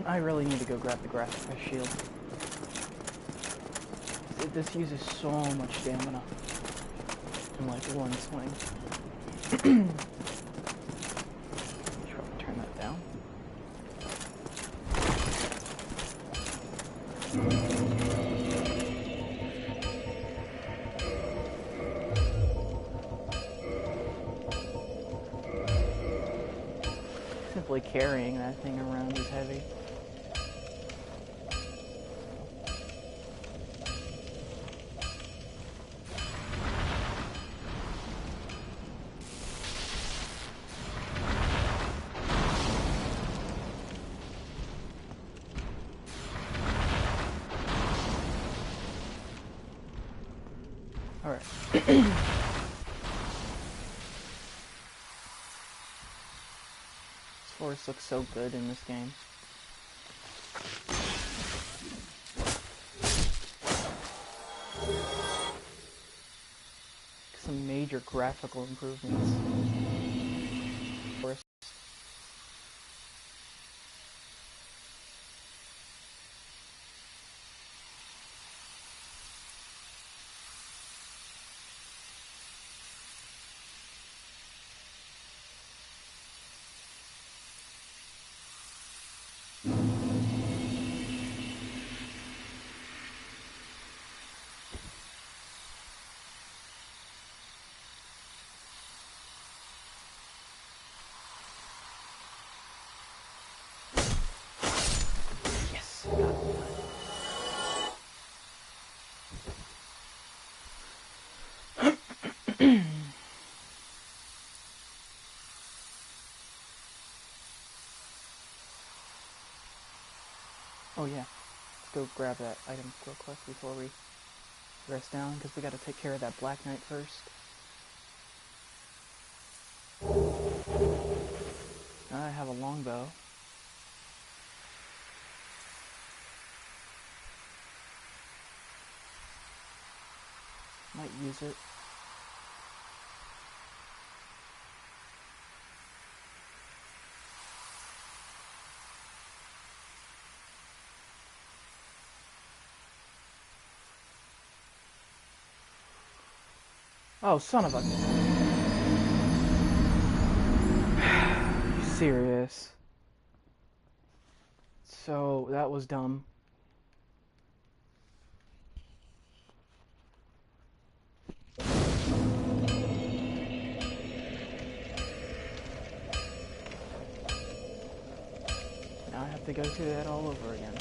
I really need to go grab the graphic shield. This uses so much stamina in like one swing. Turn that down. Simply carrying that thing around is heavy. Alright. This forest looks so good in this game. Some major graphical improvements. Forest. Oh yeah, let's go grab that item real quick before we rest down, because we gotta take care of that Black Knight first. Now I have a longbow. Might use it. Oh, son of a... Are you serious? So, that was dumb. Now I have to go through that all over again.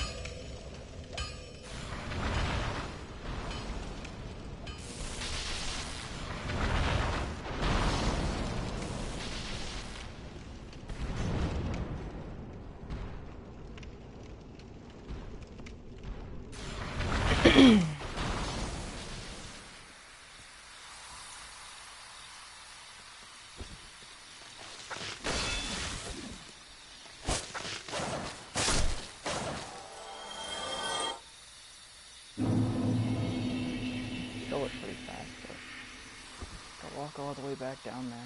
Kill it pretty fast, but gotta walk all the way back down there.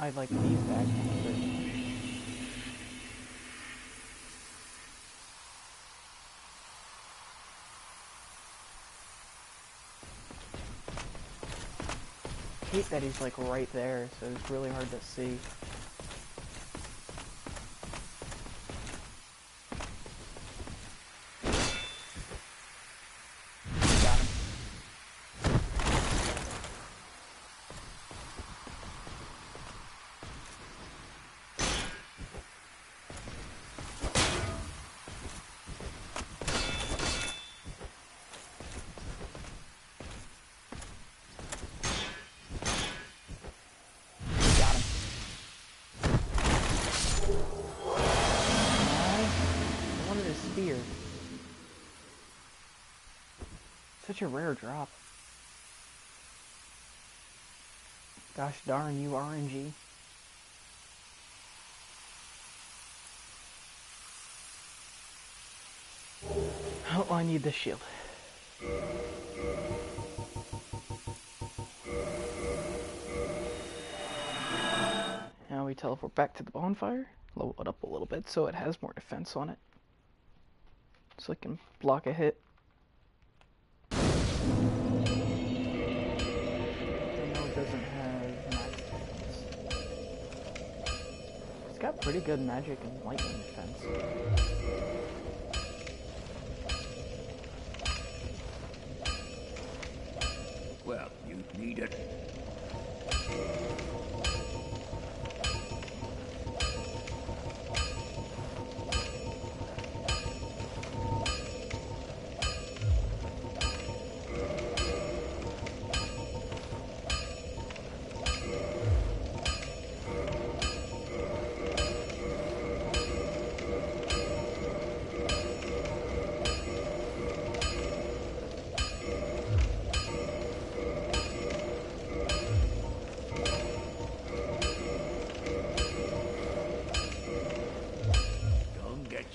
I like these bags very much. I hate that he's like right there, so it's really hard to see. Got him. Spear. Such a rare drop. Gosh darn you, RNG. Oh, I need this shield. Now we teleport back to the bonfire. Level it up a little bit so it has more defense on it. So it can block a hit. I know it doesn't have magic defense. It's got pretty good magic and lightning defense. Well, you need it.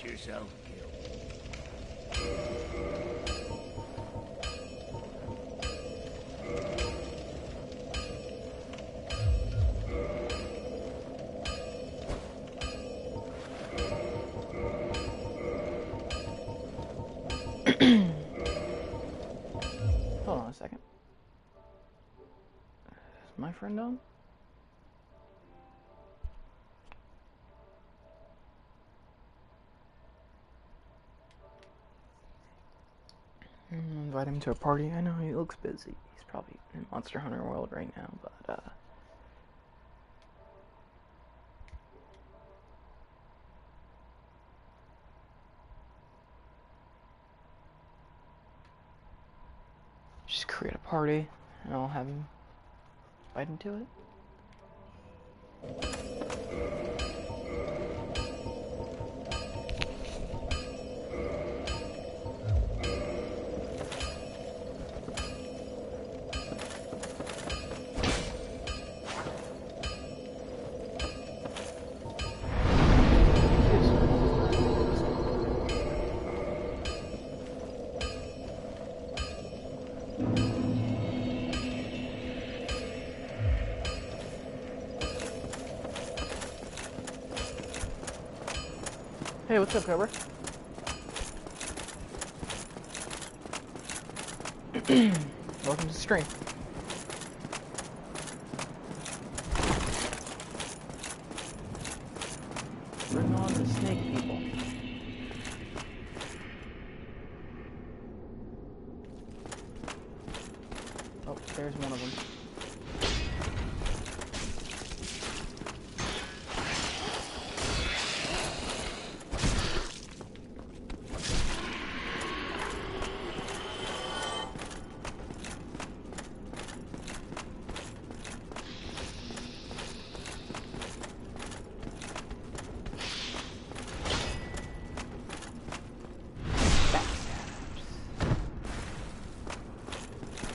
Yourself killed. Hold on a second. Is my friend on? Invite him to a party. I know he looks busy. He's probably in Monster Hunter World right now, but just create a party and I'll have him invite him to it. Hey, what's up, Cobra? Welcome to the stream. Bring on the snake people. Oh, there's one of them.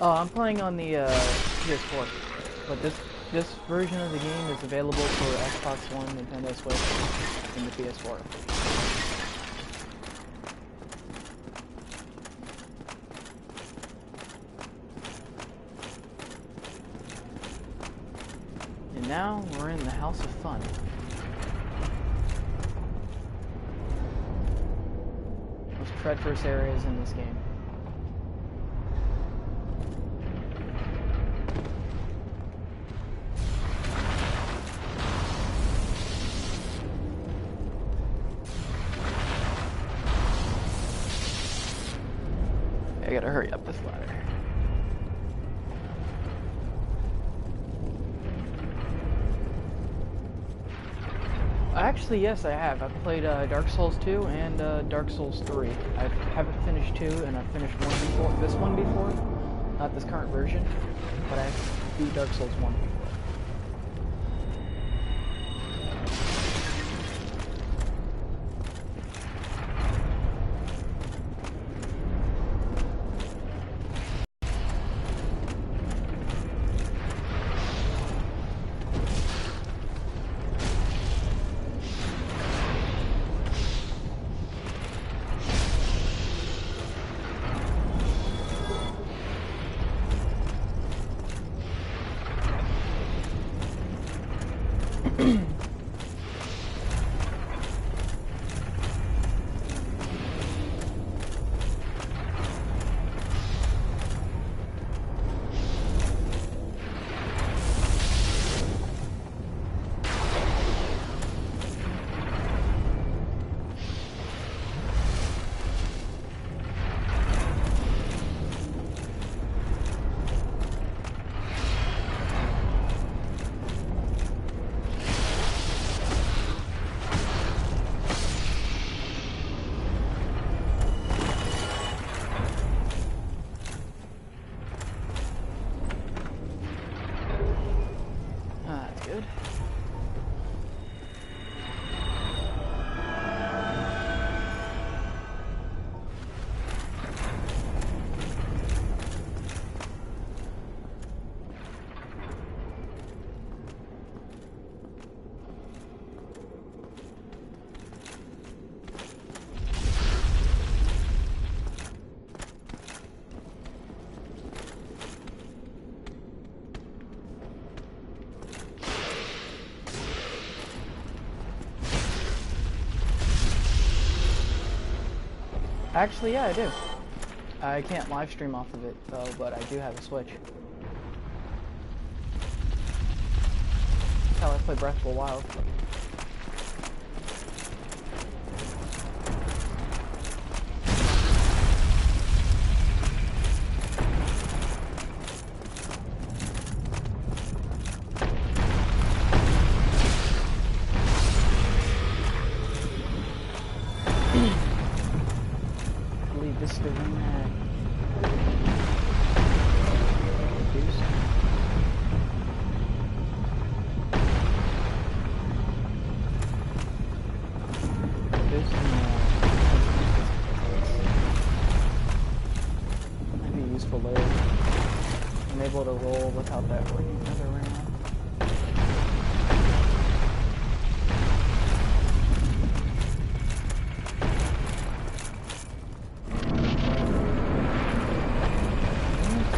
Oh, I'm playing on the PS4, but this version of the game is available for Xbox One, Nintendo Switch, and the PS4. And now we're in the House of Fun. Most treacherous areas in this game. I gotta hurry up this ladder. Actually, yes, I have. I've played Dark Souls 2 and Dark Souls 3. I haven't finished 2, and I've finished this one before. Not this current version, but I beat Dark Souls 1 before. Good. Actually, yeah, I do. I can't live stream off of it, though, but I do have a Switch. That's how I play Breath of the Wild. This is the one that produced. Might be useful later. I'm able to roll without that working another round.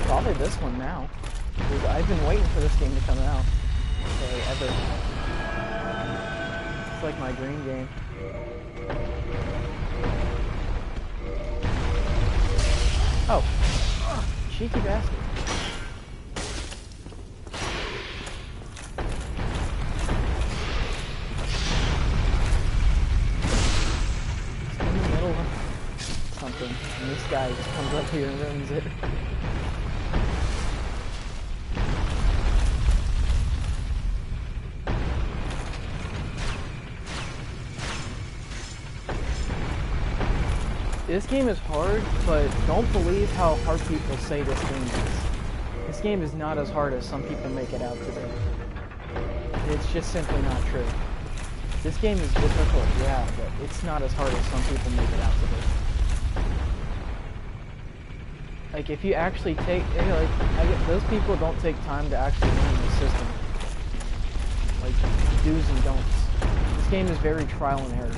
Probably this one now. I've been waiting for this game to come out. Ever. It's like my dream game. Oh. Cheeky bastard. It's in the middle of something, and this guy just comes up here and ruins it. This game is hard, but don't believe how hard people say this game is. This game is not as hard as some people make it out to be. It's just simply not true. This game is difficult, yeah, but it's not as hard as some people make it out to be. Like, if you actually take, those people don't take time to actually learn the system. Like, do's and don'ts. This game is very trial and error.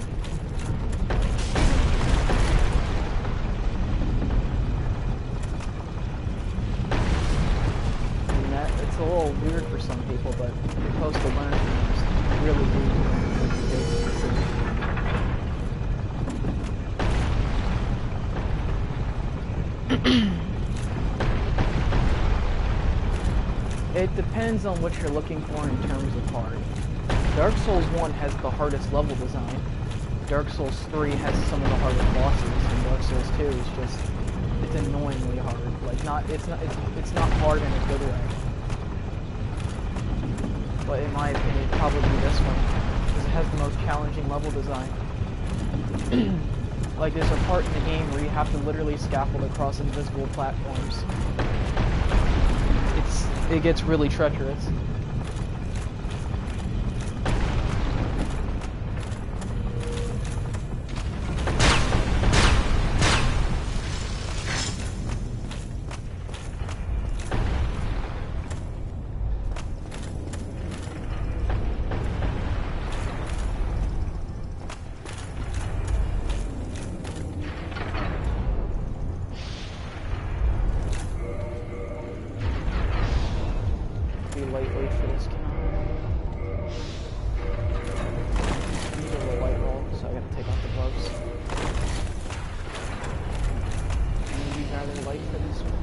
a little weird for some people, but you're supposed to learn things really deep. It depends on what you're looking for in terms of hard. Dark Souls 1 has the hardest level design. Dark Souls 3 has some of the hardest bosses, and Dark Souls 2 is just, it's annoyingly hard. Like it's not hard in a good way. But in my opinion, it'd probably be this one, because it has the most challenging level design. Like there's a part in the game where you have to literally scaffold across invisible platforms. It gets really treacherous. Lightweight for this cannon. I need a little light roll, so I gotta take off the gloves. Maybe rather light for this one.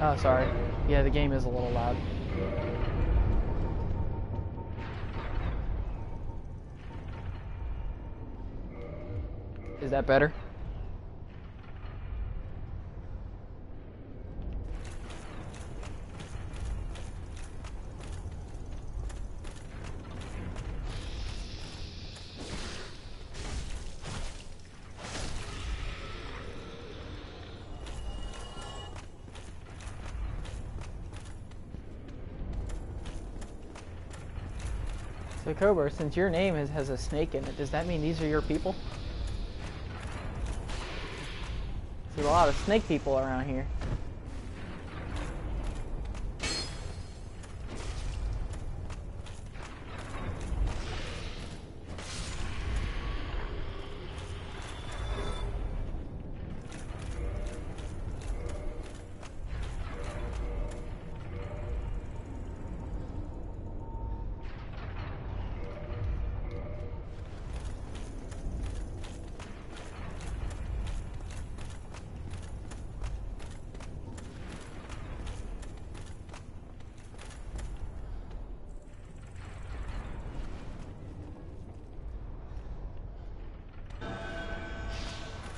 Oh, sorry. Yeah, the game is a little loud. Is that better? So Cobra, since your name has a snake in it, does that mean these are your people? There's a lot of snake people around here.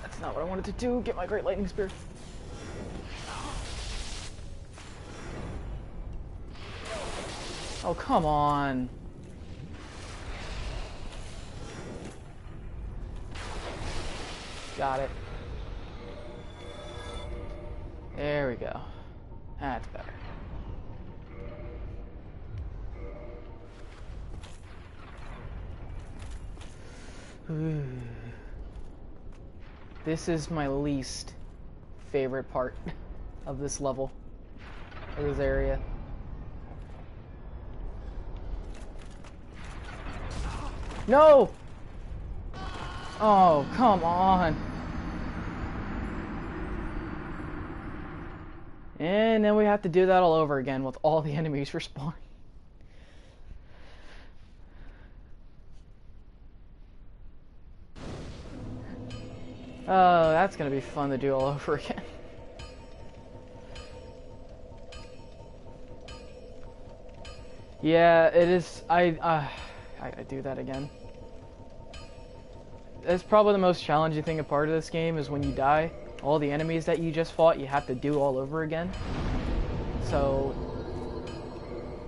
That's not what I wanted to do. Get my Great Lightning Spear. Oh, come on. Got it. There we go. That's better. This is my least favorite part of this level, of this area. No! Oh, come on. And then we have to do that all over again with all the enemies respawning. Oh, that's gonna be fun to do all over again. Yeah, it is. I gotta do that again. That's probably the most challenging thing a part of this game is when you die, all the enemies that you just fought, you have to do all over again. So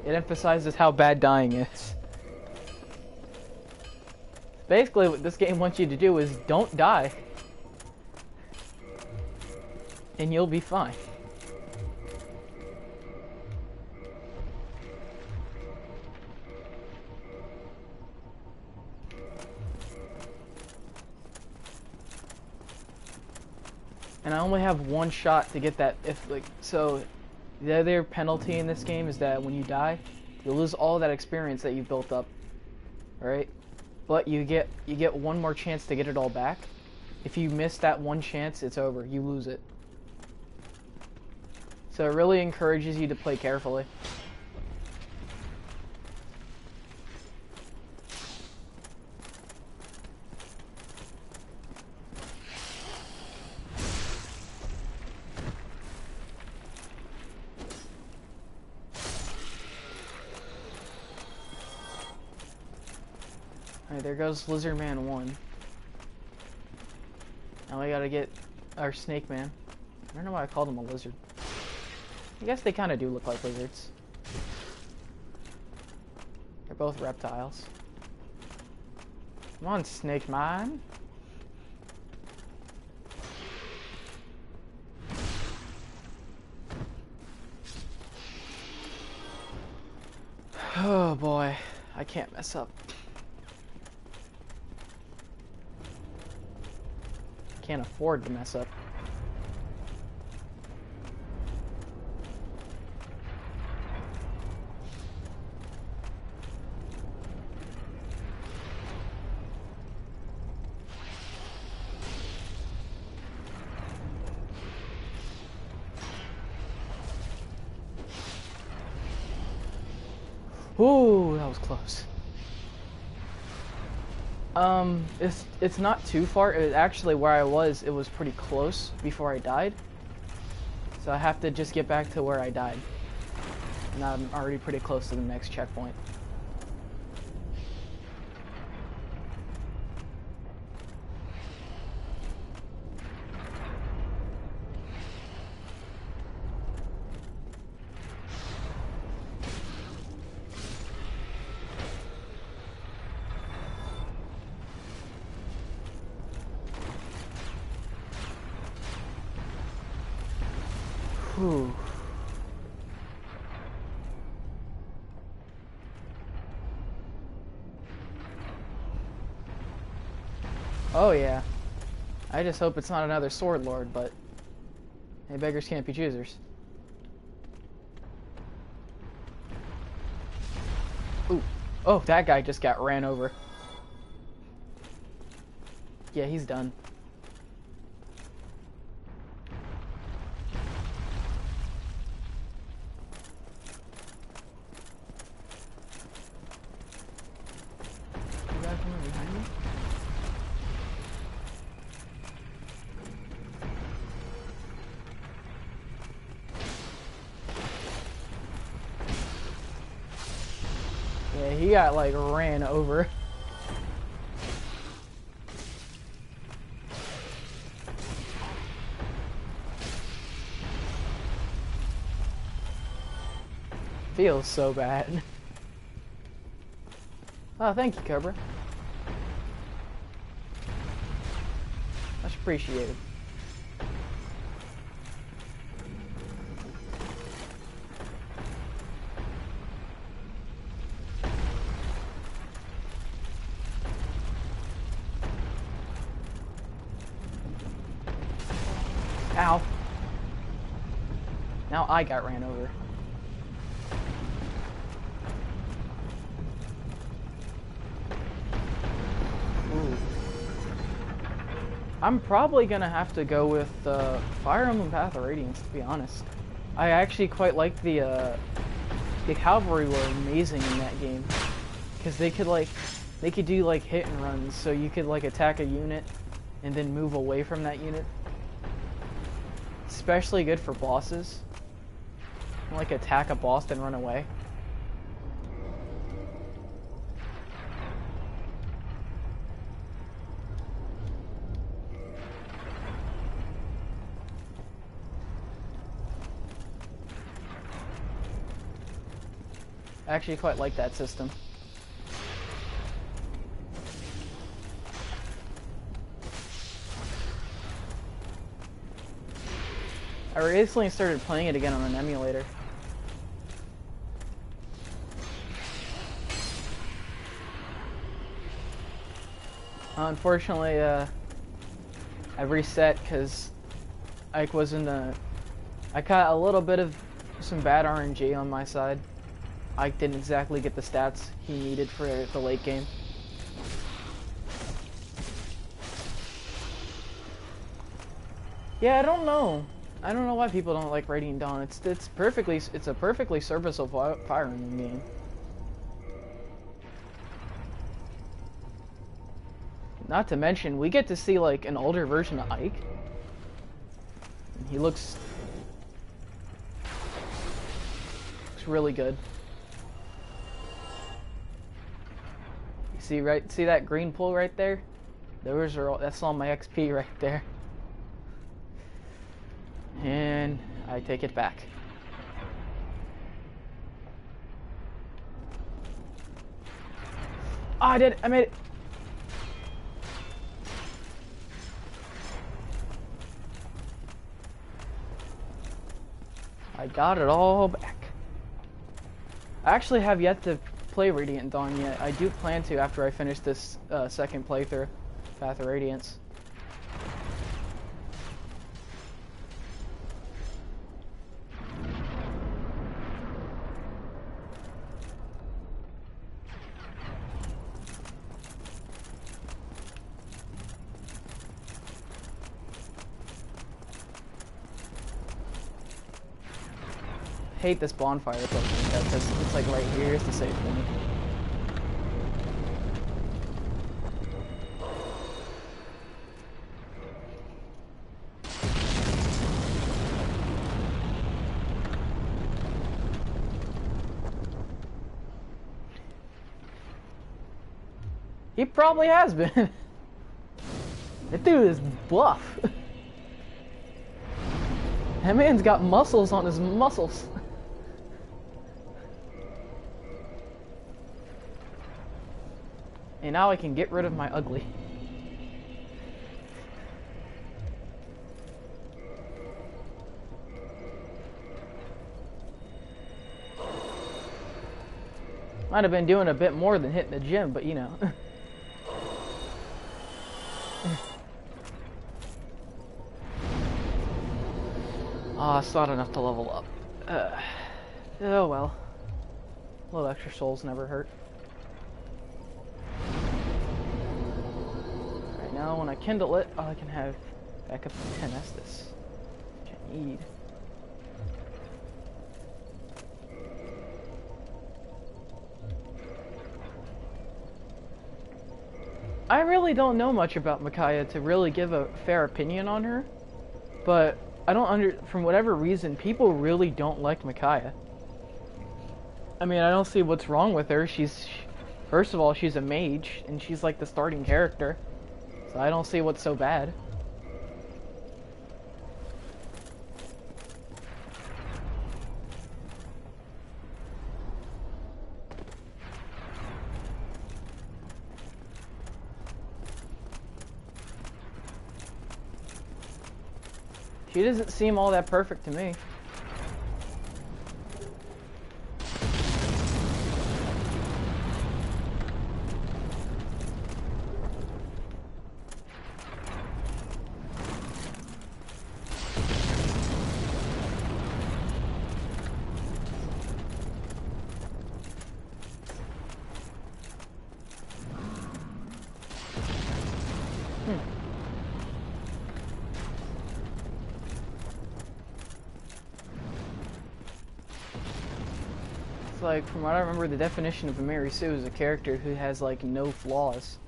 it emphasizes how bad dying is. Basically, what this game wants you to do is don't die, and you'll be fine. and I only have one shot to get that. If like so, the other penalty in this game is that when you die, you lose all that experience that you've built up. Right? But you get one more chance to get it all back. If you miss that one chance, it's over. You lose it. So it really encourages you to play carefully. Alright, there goes Lizard Man 1. Now we gotta get our Snake Man. I don't know why I called him a lizard. I guess they kind of do look like lizards. They're both reptiles. Come on, Snake Man. Oh boy, I can't mess up. Can't afford to mess up. Ooh, that was close. It's not too far. It actually, where I was, it was pretty close before I died. So I have to just get back to where I died. And I'm already pretty close to the next checkpoint. Whew. Oh yeah. I just hope it's not another Sword Lord, but hey, beggars can't be choosers. Ooh. Oh, that guy just got ran over. Yeah, he's done. Yeah, he got like ran over. Feels so bad. Oh, thank you, Cobra. Much appreciated. Ow. Now I got ran over. Ooh. I'm probably gonna have to go with Fire Emblem Path of Radiance, to be honest. I actually quite like the cavalry were amazing in that game, because they could do like hit and runs, so you could like attack a unit and then move away from that unit. Especially good for bosses. Like attack a boss then run away. I actually quite like that system. I recently started playing it again on an emulator. Unfortunately, I reset because Ike was in the... I caught a little bit of some bad RNG on my side. Ike didn't exactly get the stats he needed for the late game. Yeah, I don't know. I don't know why people don't like Radiant Dawn. It's a perfectly serviceable firing game. Not to mention, we get to see like an older version of Ike. He looks really good. You see that green pool right there? That's all my XP right there. And I take it back. Oh, I made it. I got it all back. I actually have yet to play Radiant Dawn yet. I do plan to after I finish this second playthrough, Path of Radiance. Hate this bonfire potion because it's like right here is the safe point. He probably has been. That dude is buff. That man's got muscles on his muscles. And now I can get rid of my ugly. Might have been doing a bit more than hitting the gym, but you know. Ah, it's not enough to level up. Oh well. A little extra souls never hurt. Alright, now when I kindle it, I can have back up to 10 Estus, which I need. I really don't know much about Micaiah to really give a fair opinion on her, but I don't from whatever reason, people really don't like Micaiah. I mean, I don't see what's wrong with her. First of all, she's a mage, and she's like the starting character, so I don't see what's so bad. She doesn't seem all that perfect to me. Like, from what I remember, the definition of a Mary Sue is a character who has like no flaws.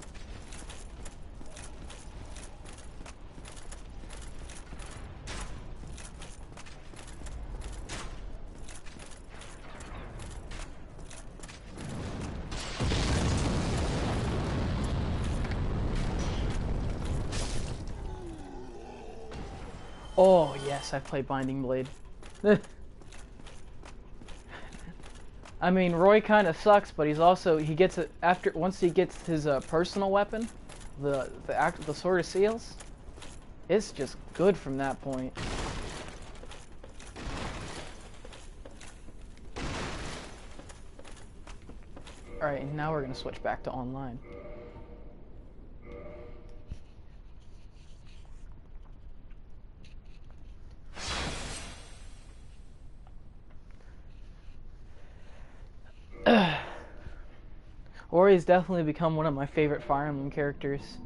Oh yes, I play Binding Blade. I mean, Roy kind of sucks, but he gets it once he gets his personal weapon, the Sword of Seals. It's just good from that point. All right, and now we're gonna switch back to online. Ori's definitely become one of my favorite Fire Emblem characters.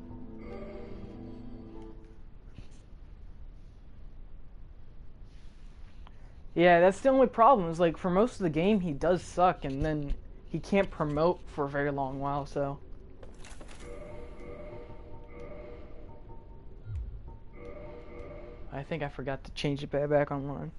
Yeah, that's the only problem, is like for most of the game he does suck, and then he can't promote for a very long while, so. I think I forgot to change it back online.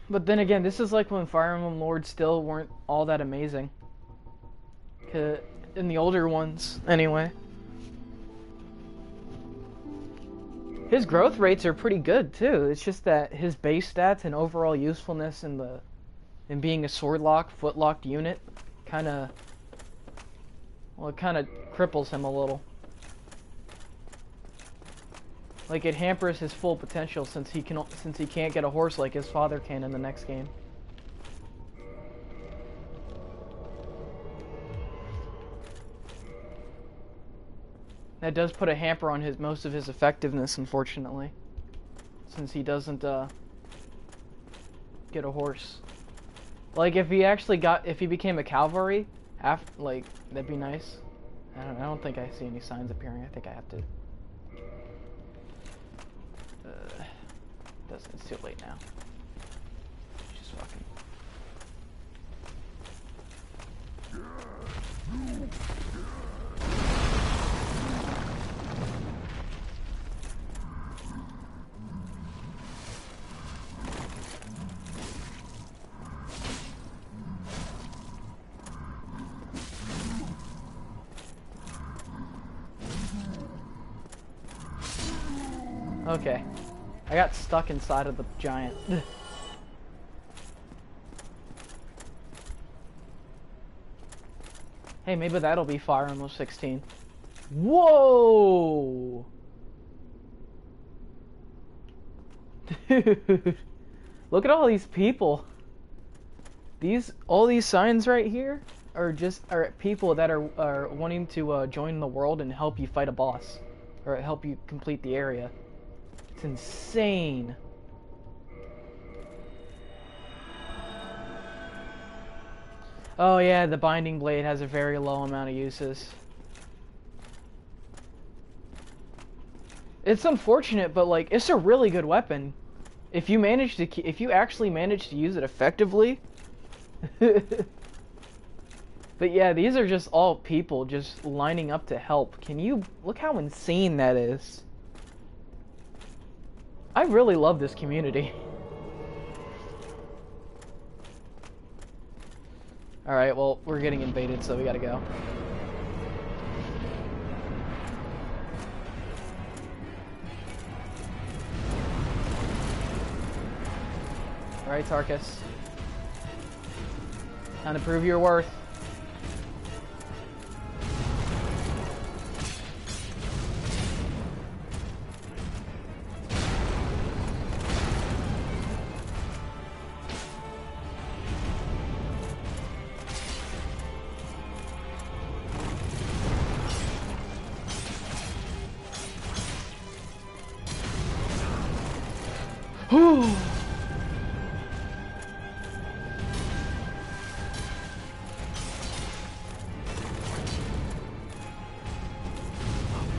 But then again, this is like when Fire Emblem Lords still weren't all that amazing. In the older ones, anyway. His growth rates are pretty good too. It's just that his base stats and overall usefulness in being a sword lock, foot locked unit kinda cripples him a little. Like it hampers his full potential since he can't get a horse like his father can in the next game. That does put a hamper on most of his effectiveness, unfortunately, since he doesn't get a horse. Like if he became a cavalry, that'd be nice. I don't think I see any signs appearing. I think I have to. It's too late now. Just fucking. Okay. I got stuck inside of the giant. Hey, maybe that'll be Fire Emblem 16. Whoa! Dude. Look at all these people. All these signs right here are people that are wanting to join the world and help you fight a boss. Or help you complete the area. It's insane. Oh yeah, the binding blade has a very low amount of uses. It's unfortunate, but like it's a really good weapon. If you actually manage to use it effectively. But yeah, these are just all people just lining up to help. Can you look how insane that is? I really love this community. Alright, well, we're getting invaded, so we gotta go. Alright, Tarkus. Time to prove your worth.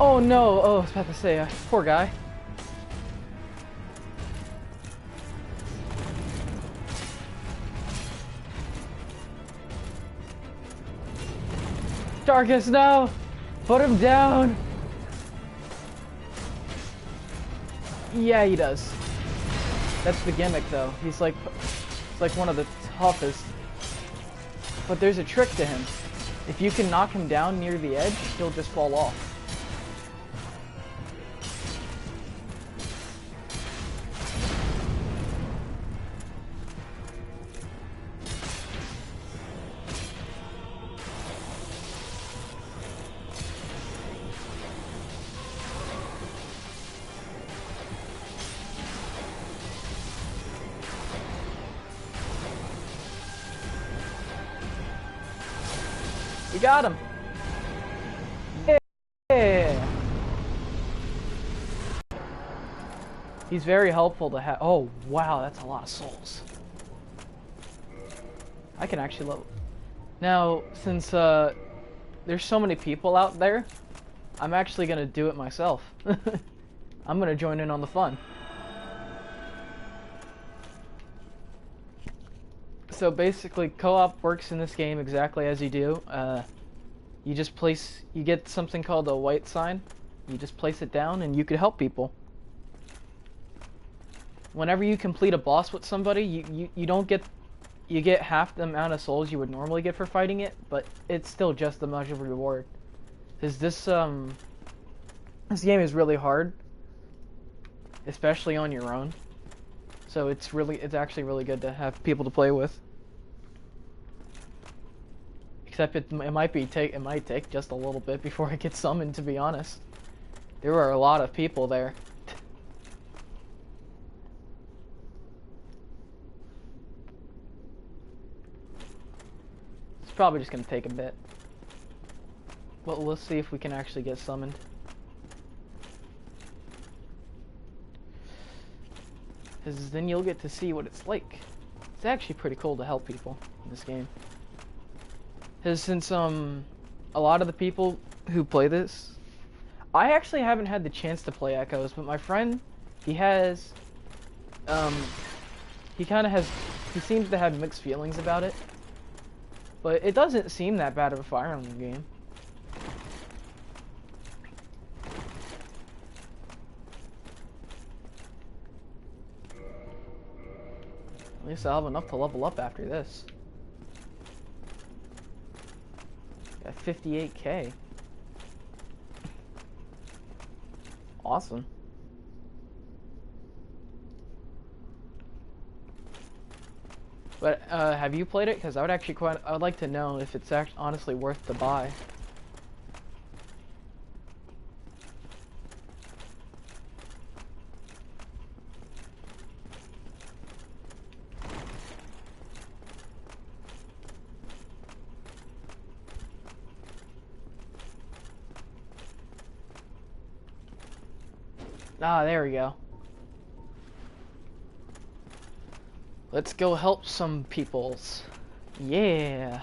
Oh no! Oh, I was about to say, poor guy. Darkus, no! Put him down! Yeah, he does. That's the gimmick, though. He's like one of the toughest. But there's a trick to him. If you can knock him down near the edge, he'll just fall off. We got him. Yeah. He's very helpful to have. Oh, wow, that's a lot of souls. I can actually level. Now, since there's so many people out there, I'm actually going to do it myself. I'm going to join in on the fun. So basically, co-op works in this game exactly as you do. You just you get something called a white sign. You just place it down and you could help people. Whenever you complete a boss with somebody, you don't get, you get half the amount of souls you would normally get for fighting it, but it's still just as much of a reward. Because this game is really hard, especially on your own. So it's actually really good to have people to play with. Except it might take just a little bit before it gets summoned, to be honest. There are a lot of people there. It's probably just gonna take a bit. Well, let's see if we can actually get summoned. Because then you'll get to see what it's like. It's actually pretty cool to help people in this game. Because since a lot of the people who play this, I actually haven't had the chance to play Echoes, but my friend, he has, he seems to have mixed feelings about it. But it doesn't seem that bad of a Fire Emblem game. At least I'll have enough to level up after this. Got 58k. Awesome. But have you played it? Because I would like to know if it's actually honestly worth the buy. Ah, there we go. Let's go help some peoples. Yeah.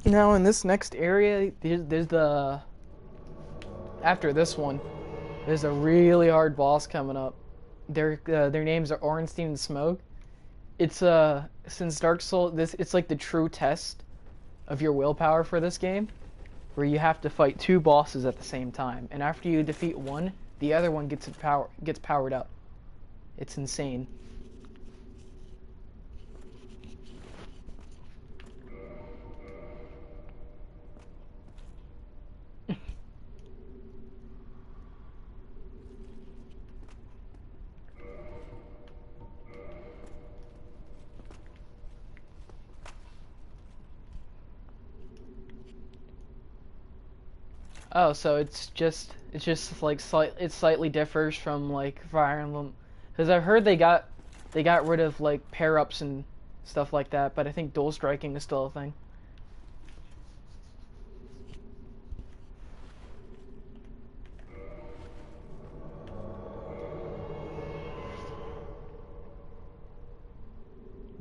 Now in this next area, there's the... After this one, there's a really hard boss coming up. Their names are Orenstein and Smoke. It's since Dark Souls, it's like the true test of your willpower for this game, where you have to fight two bosses at the same time, and after you defeat one, the other one gets powered up. It's insane. Oh, so it's just like it slightly differs from like Fire Emblem, because I've heard they got rid of like pair-ups and stuff like that, but I think dual striking is still a thing.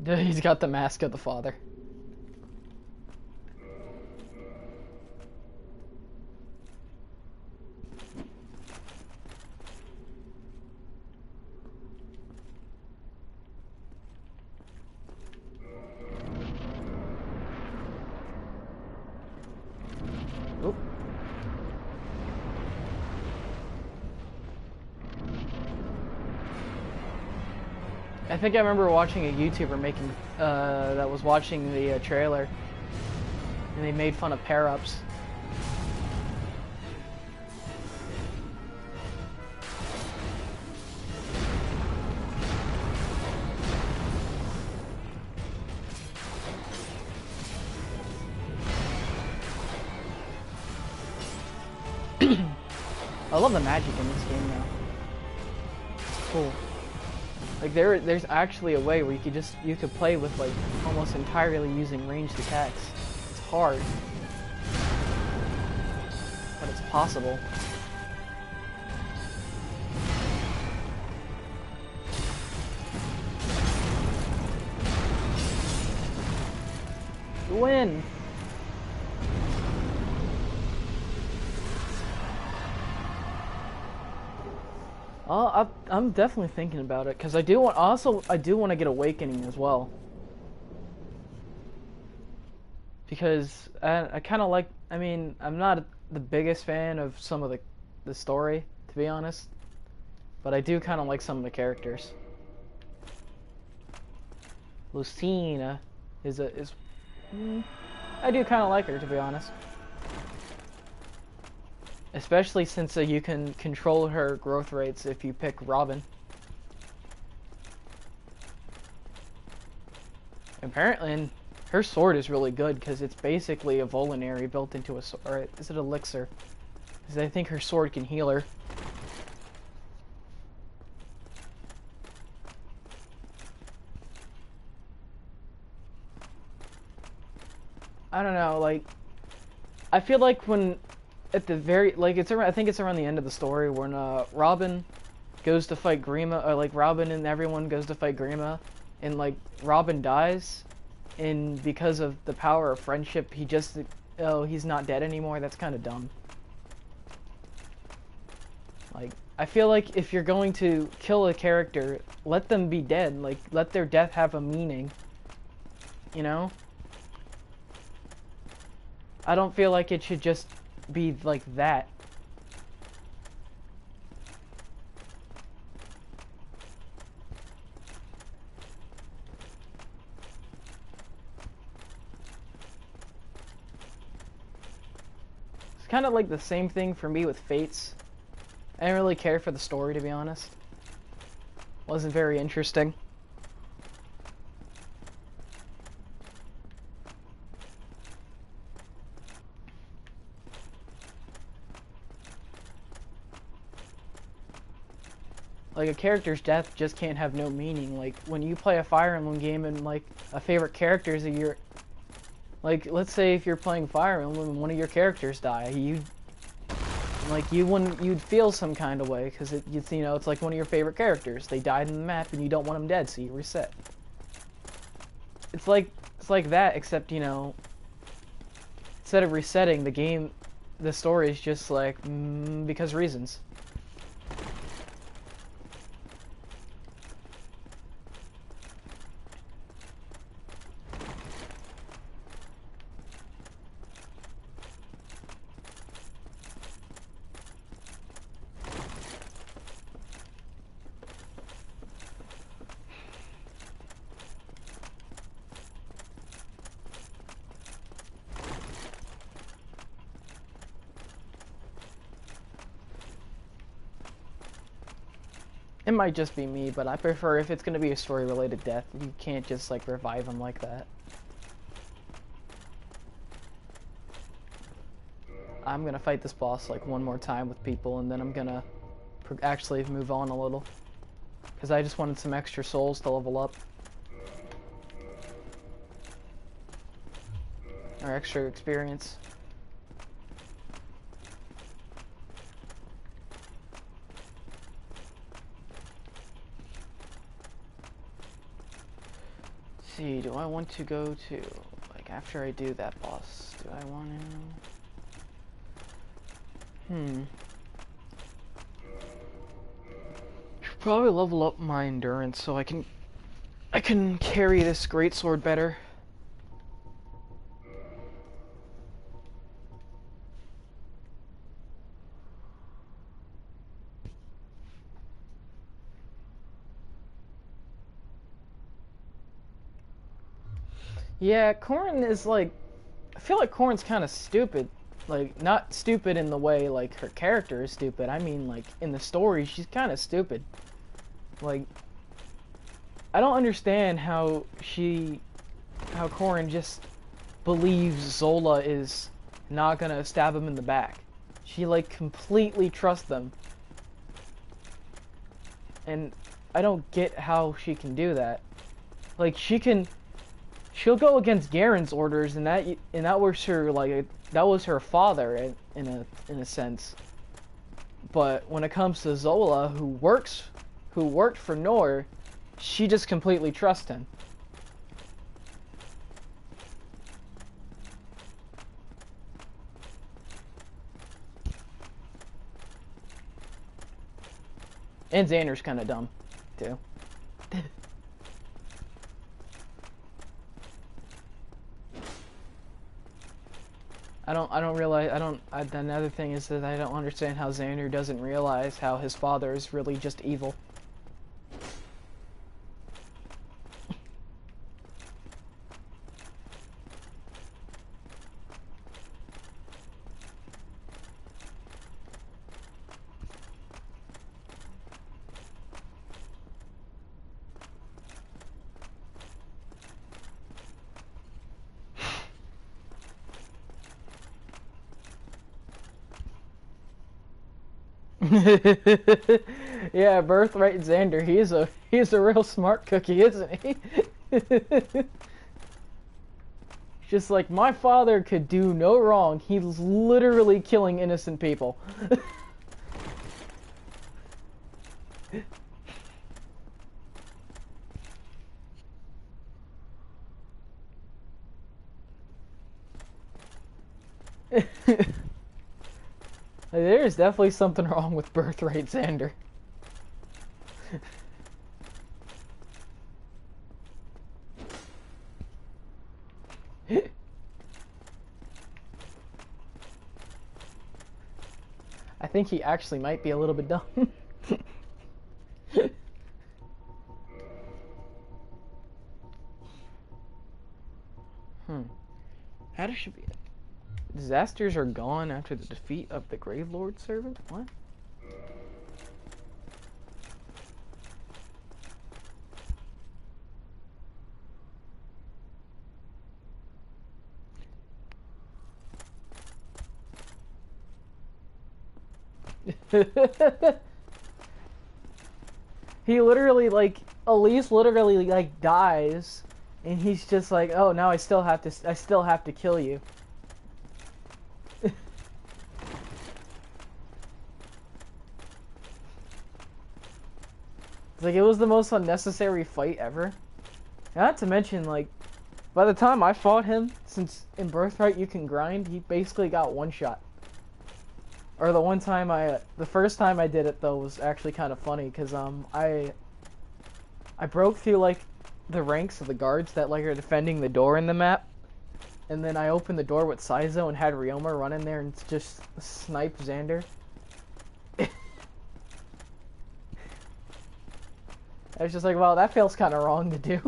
He's got the mask of the father. I think I remember watching a YouTuber making, that was watching the trailer, and they made fun of pair-ups. I love the magic in this game now. It's cool. Like there's actually a way where you could play with like almost entirely using ranged attacks. It's hard. possible. Win! I'm definitely thinking about it because I do want to get Awakening as well, because I kind of like. I mean, I'm not the biggest fan of some of the story, to be honest, but I do kind of like some of the characters. Lucina is I do kind of like her, to be honest. Especially since you can control her growth rates if you pick Robin. Apparently, her sword is really good because it's basically a Volinary built into a sword. Or is it elixir? Because I think her sword can heal her. I don't know, like, I feel like when at the very, like, it's around, I think it's around the end of the story when Robin goes to fight Grima, or like Robin and everyone goes to fight Grima, and like Robin dies, and because of the power of friendship, he's not dead anymore. That's kind of dumb. Like, I feel like if you're going to kill a character, let them be dead. Like, let their death have a meaning. You know? I don't feel like it should just be like that. It's kind of like the same thing for me with Fates. I didn't really care for the story, to be honest. Wasn't very interesting. Like, a character's death just can't have no meaning. Like, when you play a Fire Emblem game and, like, a favorite character is like, let's say if you're playing Fire Emblem and one of your characters die, you'd feel some kind of way, because it's like one of your favorite characters. They died in the map and you don't want them dead, so you reset. It's like that, except, instead of resetting, the story is just like, because reasons. It might just be me, but I prefer if it's going to be a story-related death, you can't just, like, revive them like that. I'm going to fight this boss, like, one more time with people, and then I'm going to actually move on a little. Because I just wanted some extra souls to level up. Or extra experience. See, do I want to go to, like, after I do that boss, do I want to, should probably level up my endurance so I can carry this greatsword better. Yeah, Corrin is like, I feel like Corrin's kind of stupid. Like, not stupid in the way, like, her character is stupid. I mean, like, in the story, she's kind of stupid. Like, I don't understand how Corrin just believes Zola is not gonna stab him in the back. She, like, completely trusts them. And I don't get how she can do that. Like, she'll go against Garen's orders, and that works her like that was her father in a sense. But when it comes to Zola, who worked for Noor, she just completely trusts him. And Xander's kind of dumb, too. Another thing is that I don't understand how Xander doesn't realize how his father is really just evil. Yeah, Birthright Xander, he's a real smart cookie, isn't he? Just like, my father could do no wrong. He's literally killing innocent people. There's definitely something wrong with Birthright Xander. I think he actually might be a little bit dumb. How does she be? Disasters are gone after the defeat of the Grave Lord servant? What? He literally, like, Elise literally, like, dies, and he's just like, oh, now I still have to kill you. It's like, it was the most unnecessary fight ever. Not to mention, like, by the time I fought him, since in Birthright you can grind, he basically got one shot. Or the first time I did it, though, was actually kind of funny, because, I broke through, like, the ranks of the guards that, like, are defending the door in the map. And then I opened the door with Saizo and had Ryoma run in there and just snipe Xander. I was just like, well, that feels kind of wrong to do.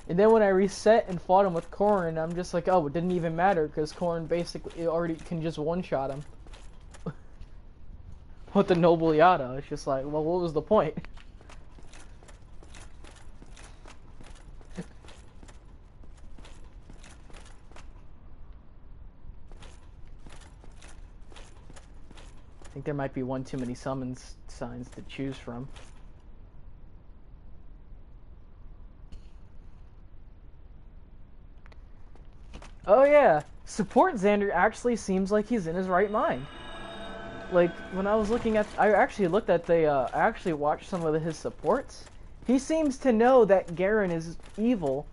And then when I reset and fought him with Corrin, I'm just like, oh, it didn't even matter, because Corrin basically already can just one-shot him. With the Noble Yada. It's just like, well, what was the point? I think there might be one too many summons signs to choose from. Oh yeah, support Xander actually seems like he's in his right mind. Like, when I was looking at, I actually looked at I actually watched some of his supports. He seems to know that Garen is evil,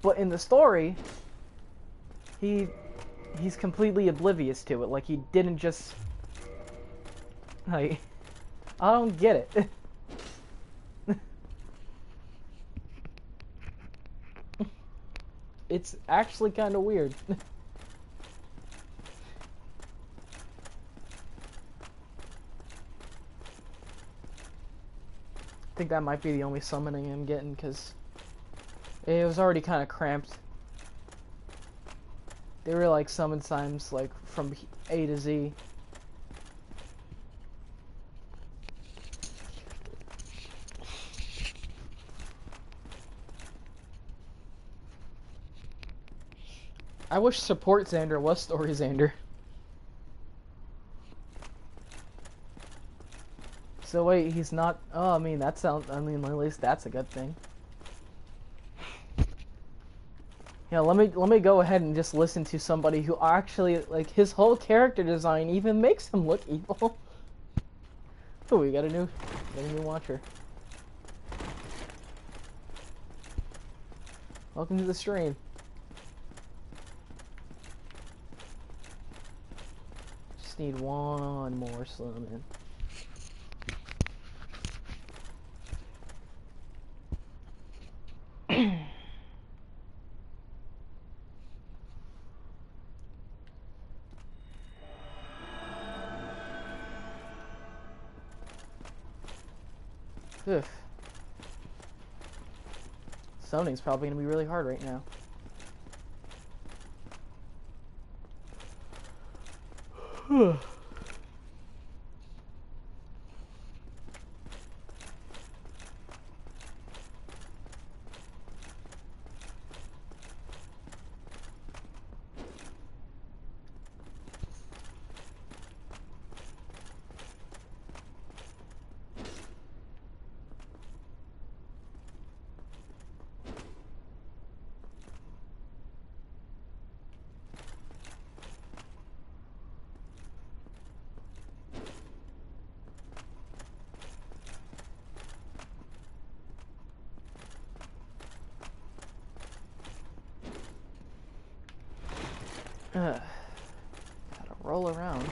but in the story, he's completely oblivious to it. Like, he didn't just, like, I don't get it. It's actually kind of weird. I think that might be the only summoning I'm getting, because it was already kind of cramped. They were like summon signs like from A to Z. I wish support Xander was story Xander. So wait, he's not. Oh, I mean at least that's a good thing. Yeah, let me go ahead and just listen to somebody who actually, like, his whole character design even makes him look evil. Oh, we got a new watcher. Welcome to the stream. Just need one more Slim in. Ugh. Summoning's probably gonna be really hard right now. Gotta roll around.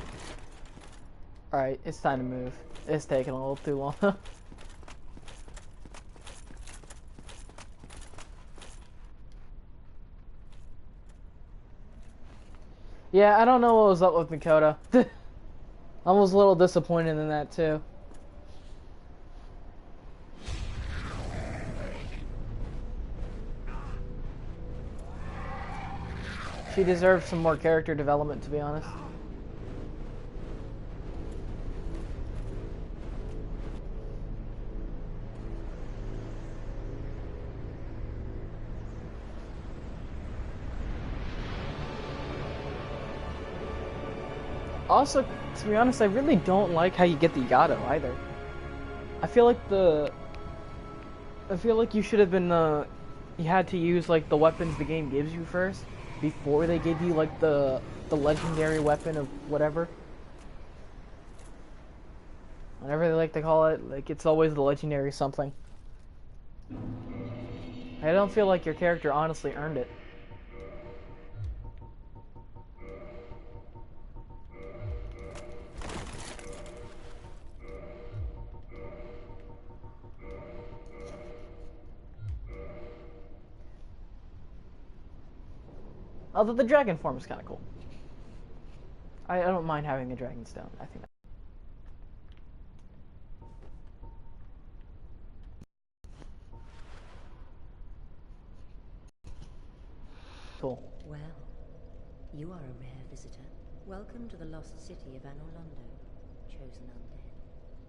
Alright, it's time to move. It's taking a little too long. Yeah, I don't know what was up with Dakota. I was a little disappointed in that too. She deserves some more character development, to be honest. Also, to be honest, I really don't like how you get the Yato either. I feel like you should have been you had to use like the weapons the game gives you first before they give you like the legendary weapon of whatever. Whatever they like to call it, like it's always the legendary something. I don't feel like your character honestly earned it. Although the dragon form is kind of cool. I don't mind having a dragon stone. I think. Cool. Well, you are a rare visitor. Welcome to the lost city of Anorlondo, chosen undead.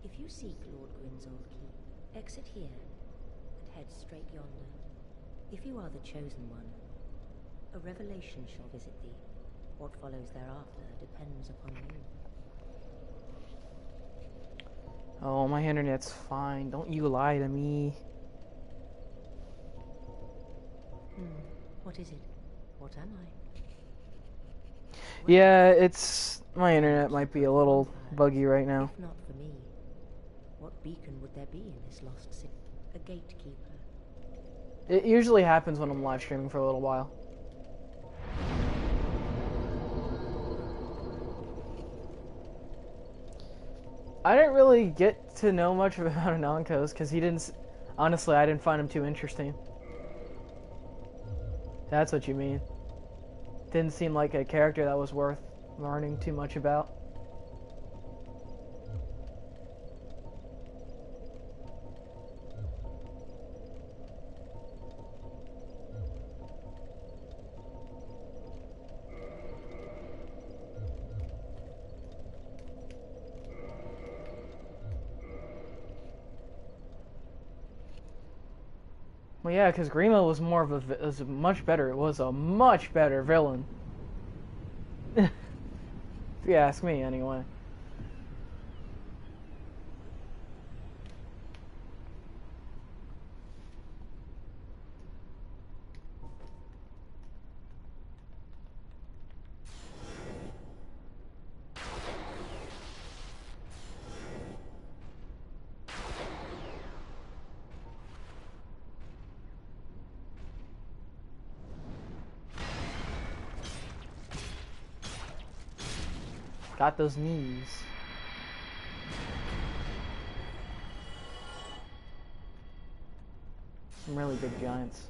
If you seek Lord Gwyn's old keep, exit here and head straight yonder. If you are the chosen one, a revelation shall visit thee. What follows thereafter depends upon you. Oh, my internet's fine. Don't you lie to me. What is it? What am I? Yeah, it's... my internet might be a little buggy right now. If not for me, what beacon would there be in this lost city? A gatekeeper. It usually happens when I'm live streaming for a little while. I didn't really get to know much about Anonkos because he didn't... honestly, I didn't find him too interesting. That's what you mean. Didn't seem like a character that was worth learning too much about. Well, yeah, because Grima was more of a... was much better. It was a much better villain. If you ask me, anyway. Got those knees. Some really big giants.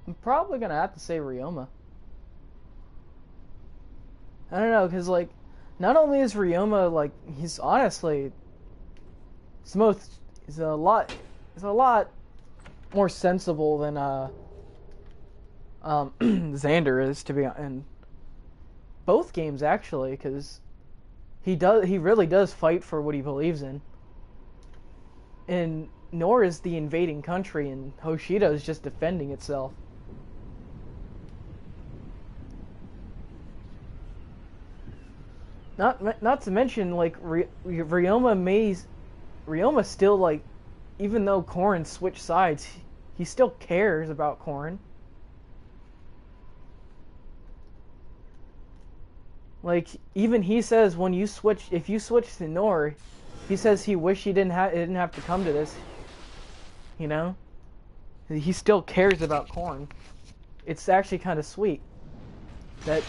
I'm probably gonna have to say Ryoma. I don't know, cause like, not only is Ryoma like he's honestly, he's a lot more sensible than Xander is, to be in both games actually, cause he really does fight for what he believes in. And Nor is the invading country, and Hoshida is just defending itself. Not to mention, like, Ryoma still, like, even though Corrin switched sides, he still cares about Corrin. Like, even he says if you switch to Nor, he says he wished he didn't have to come to this. You know? He still cares about Corrin. It's actually kind of sweet that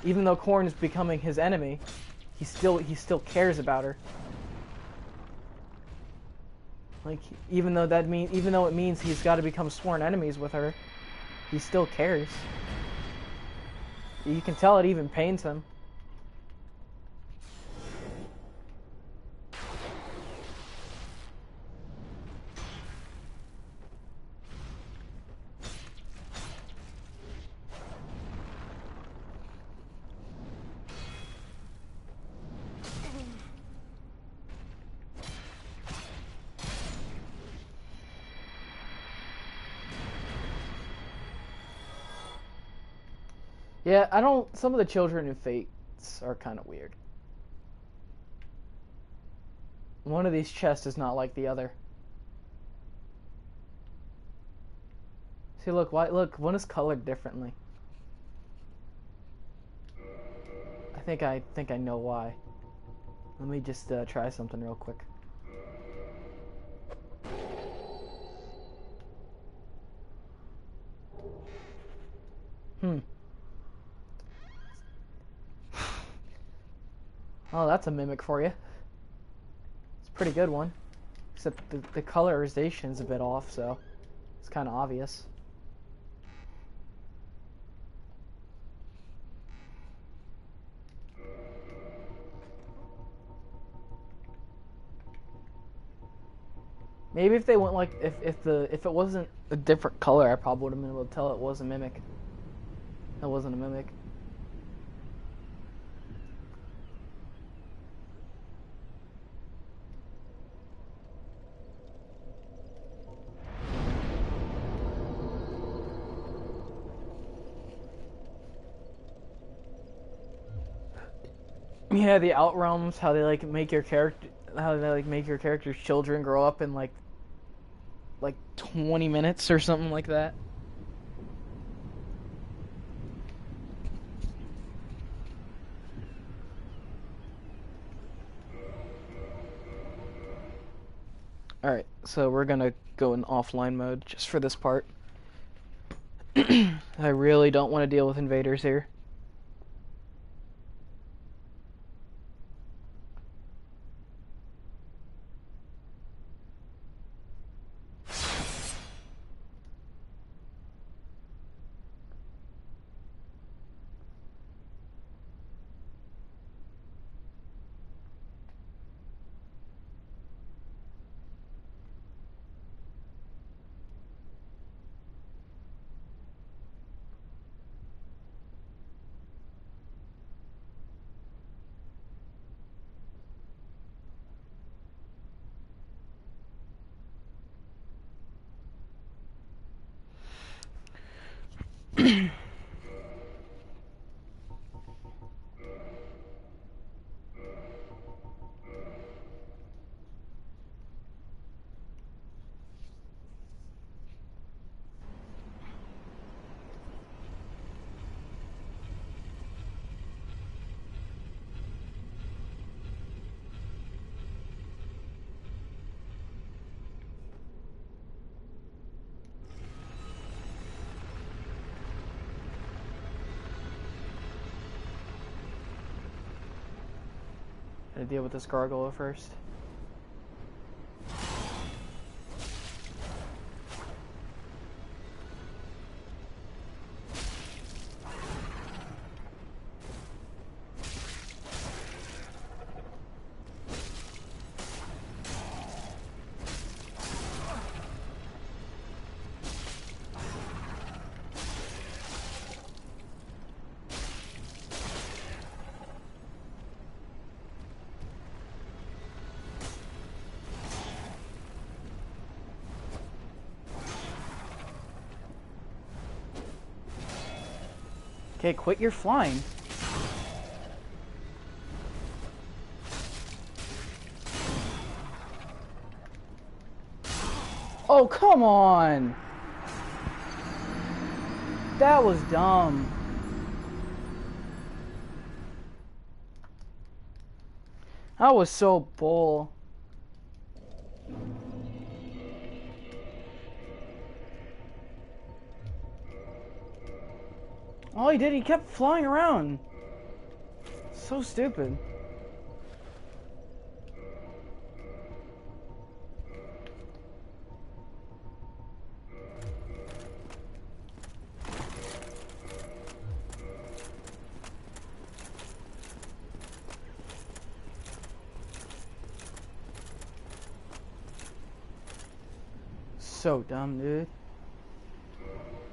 even though Corrin is becoming his enemy, he still cares about her. Like, even though it means he's got to become sworn enemies with her, he still cares. You can tell it even pains him. Yeah, some of the children in Fates are kind of weird. One of these chests is not like the other. See, look, one is colored differently. I think I know why. Let me just try something real quick. Oh, that's a mimic for you. It's a pretty good one. Except the colorization's a bit off, so it's kind of obvious. Maybe if they went like if it wasn't a different color, I probably would have been able to tell it was a mimic. That wasn't a mimic. Yeah, the Outrealms, how they make your character's children grow up in like 20 minutes or something like that. Alright, so we're gonna go in offline mode just for this part. I really don't want to deal with invaders here. Gotta deal with this gargoyle first. Okay, quit your flying. Oh, come on! That was dumb. That was so bull. All he did, he kept flying around. So stupid. So dumb, dude.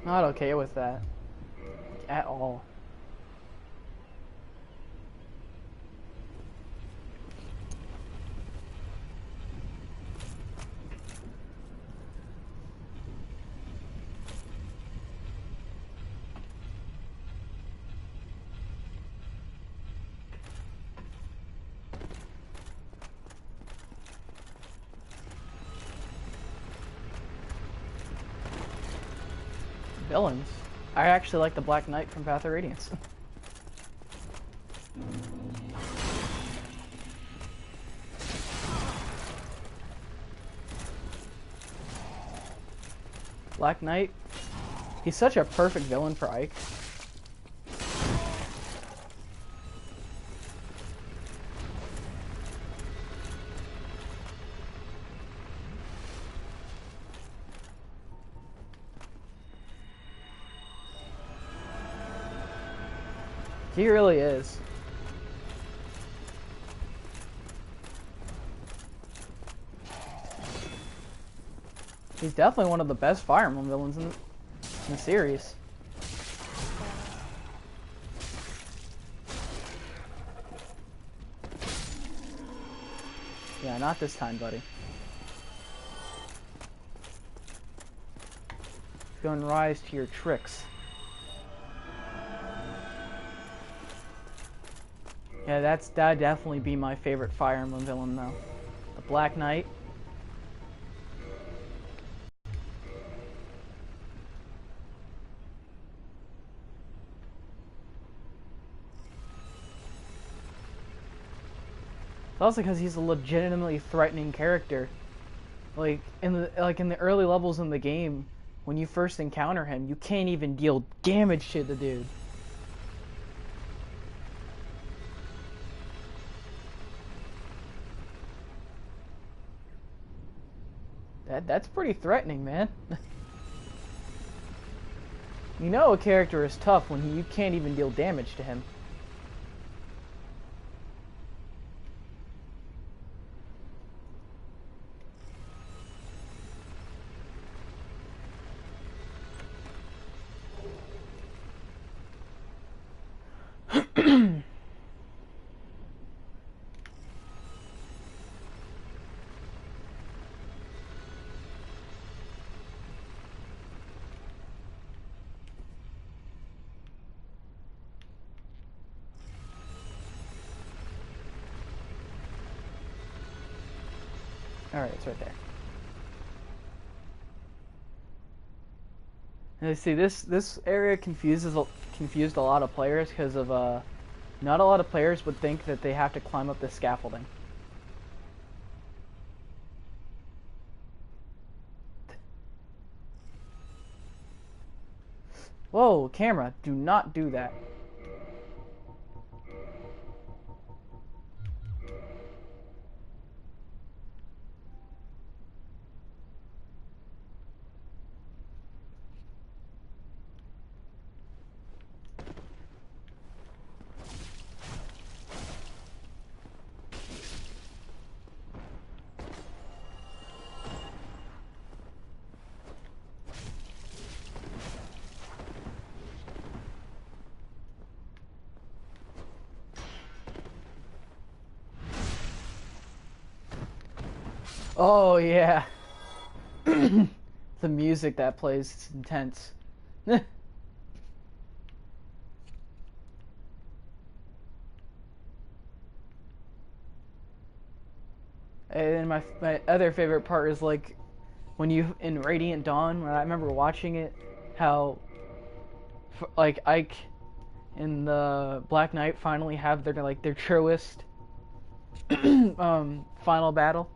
Not okay with that. At all. Villains. I actually like the Black Knight from Path of Radiance. Black Knight, he's such a perfect villain for Ike. He really is. He's definitely one of the best Fire Emblem villains in the series. Yeah, not this time, buddy. Don't rise to your tricks. Yeah, that'd definitely be my favorite Fire Emblem villain, though. The Black Knight. It's also because he's a legitimately threatening character. Like in the early levels in the game, when you first encounter him, you can't even deal damage to the dude. That's pretty threatening, man. You know a character is tough when you can't even deal damage to him. Alright, it's right there. And see, this area confused a lot of players because of not a lot of players would think that they have to climb up the scaffolding. Whoa, camera, do not do that. Oh yeah. The music that plays is intense. And my other favorite part is like when you in Radiant Dawn, when I remember watching it, how like Ike and the Black Knight finally have their like their truest final battle.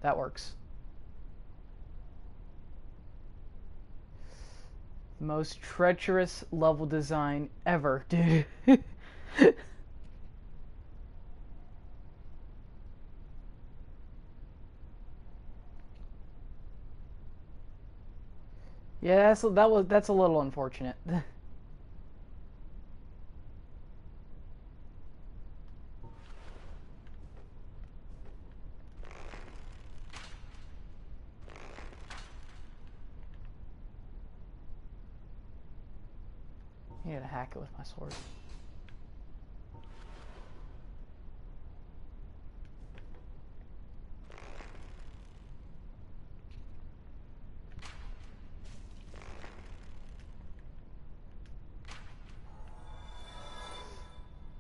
That works. Most treacherous level design ever, dude. Yeah, that's a little unfortunate. I gotta hack it with my sword.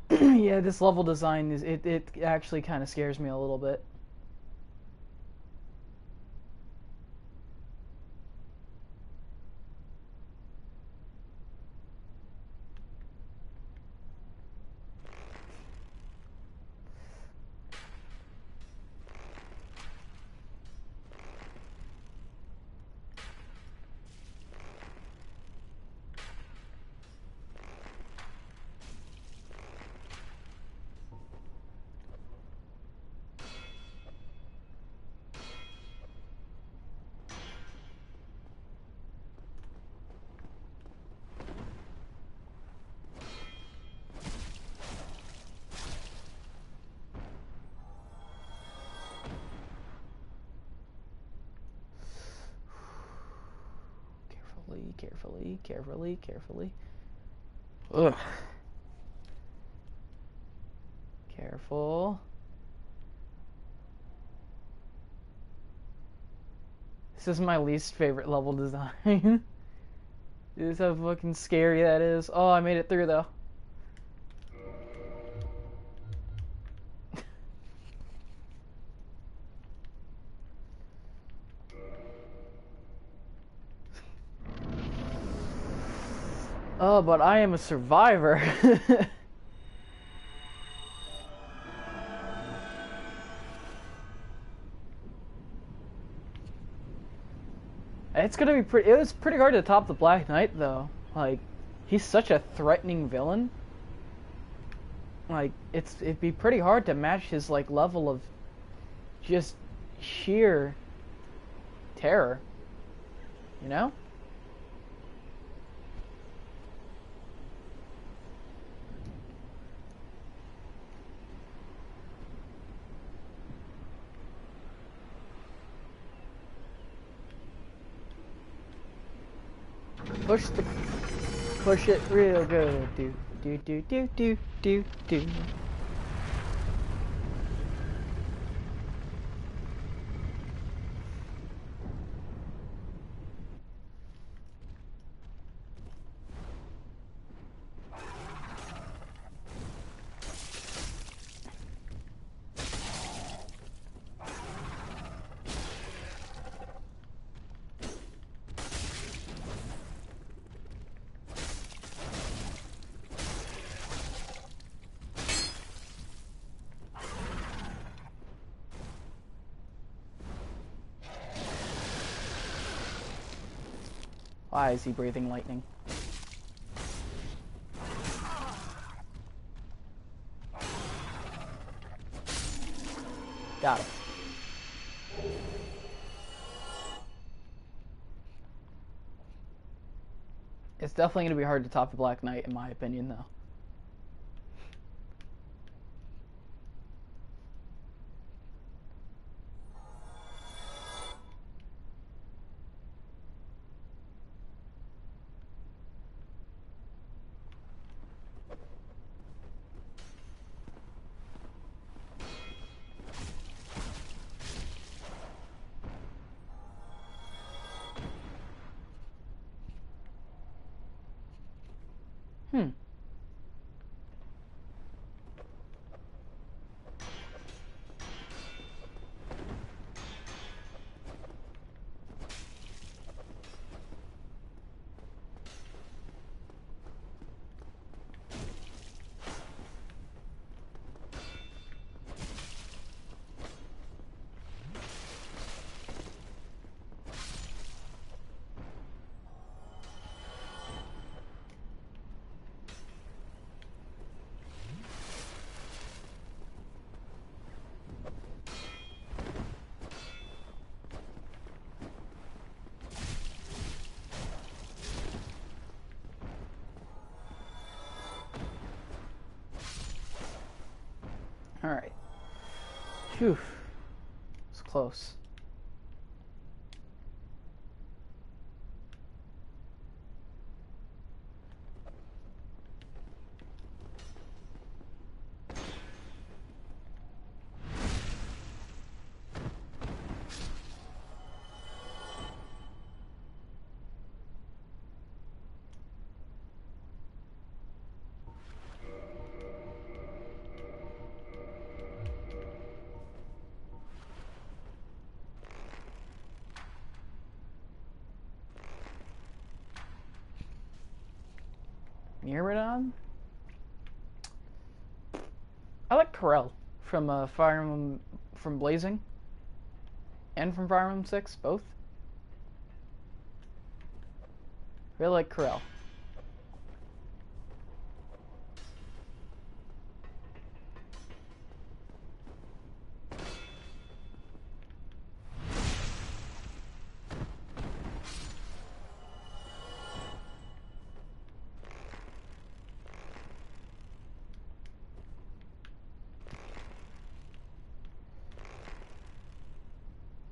Yeah, this level design is it actually kind of scares me a little bit. Carefully. Ugh. Careful. This is my least favorite level design. This is how fucking scary that is. Oh, I made it through though. Oh, but I am a survivor. It's gonna be pretty. It was pretty hard to top the Black Knight, though. Like, he's such a threatening villain. Like, it'd be pretty hard to match his like level of just sheer terror. You know? Push it real good. Do. Why is he breathing lightning? Got it. It's definitely going to be hard to top the Black Knight, in my opinion, though. Hmm. Alright. Phew. It's close. Myrmidon? I like Corel from Fire Emblem, from Blazing, and from Fire Emblem 6, both. Really like Corel.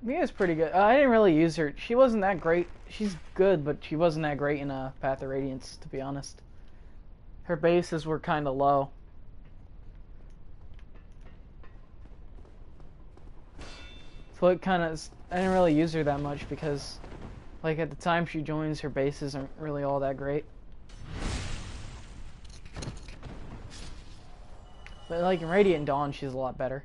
Mia's pretty good. I didn't really use her. She wasn't that great. She's good, but she wasn't that great in Path of Radiance, to be honest. Her bases were kind of low. So it kind of... I didn't really use her that much because, like, at the time she joins, her bases aren't really all that great. But, like, in Radiant Dawn, she's a lot better.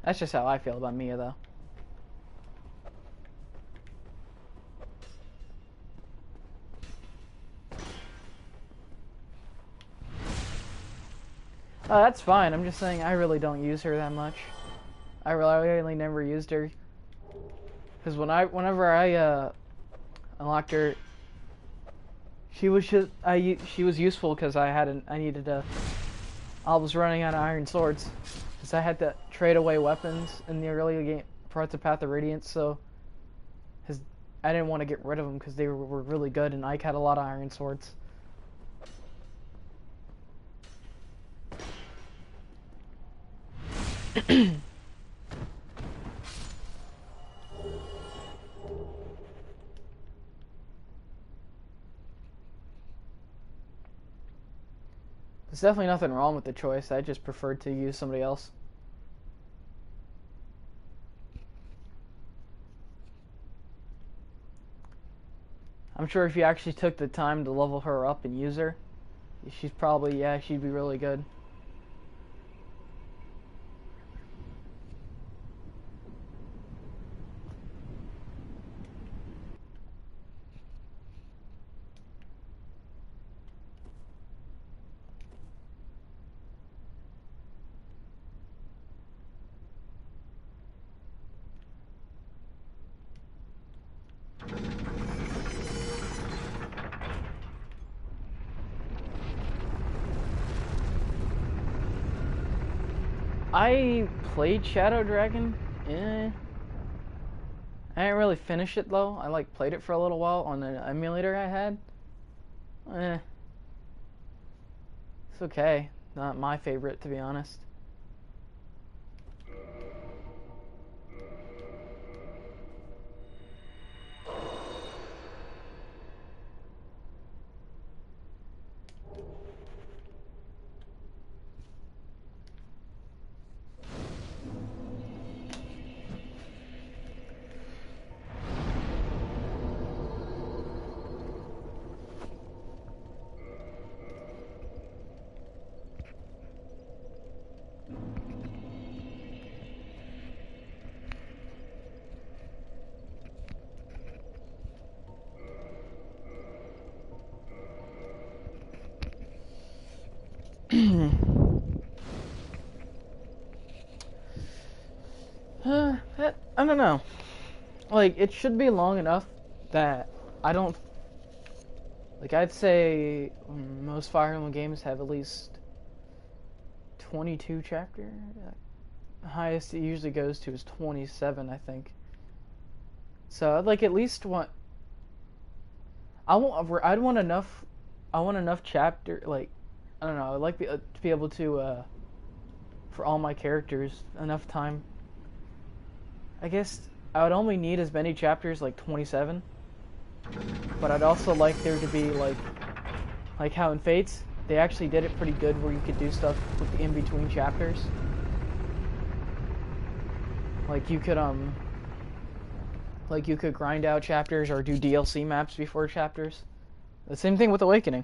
That's just how I feel about Mia, though. Oh, that's fine. I'm just saying I really don't use her that much. I really never used her. Because whenever I unlocked her, she was useful because I was running out of iron swords. Because I had to trade away weapons in the early game parts of Path of Radiance, so I didn't want to get rid of them because they were really good, and Ike had a lot of iron swords. There's definitely nothing wrong with the choice. I just preferred to use somebody else. I'm sure if you actually took the time to level her up and use her, she'd be really good. I played Shadow Dragon. I didn't really finish it though. I like played it for a little while on an emulator I had. It's okay. Not my favorite, to be honest. I don't know. Like, it should be long enough that I don't... Like, I'd say most Fire Emblem games have at least 22 chapters. The highest it usually goes to is 27, I think. So, I'd like at least want... I'd want enough... I want enough chapter, like... I don't know, I'd like to be able to, for all my characters, enough time. I guess I would only need as many chapters, like 27. But I'd also like there to be, like how in Fates, they actually did it pretty good where you could do stuff with the in-between chapters. Like you could grind out chapters or do DLC maps before chapters. The same thing with Awakening.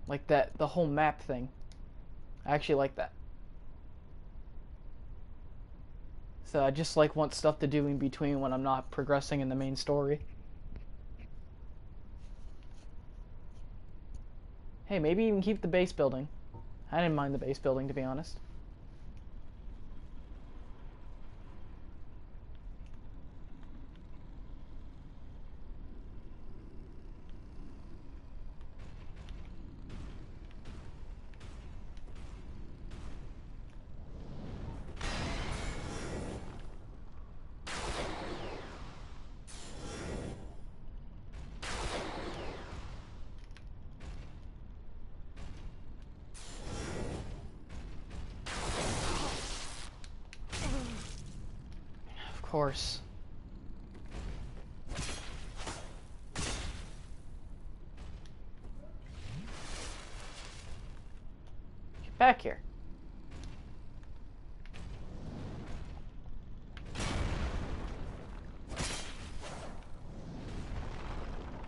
Like that, the whole map thing. I actually like that. So I just want stuff to do in between when I'm not progressing in the main story. Hey, maybe even keep the base building. I didn't mind the base building, to be honest. Of course. Get back here.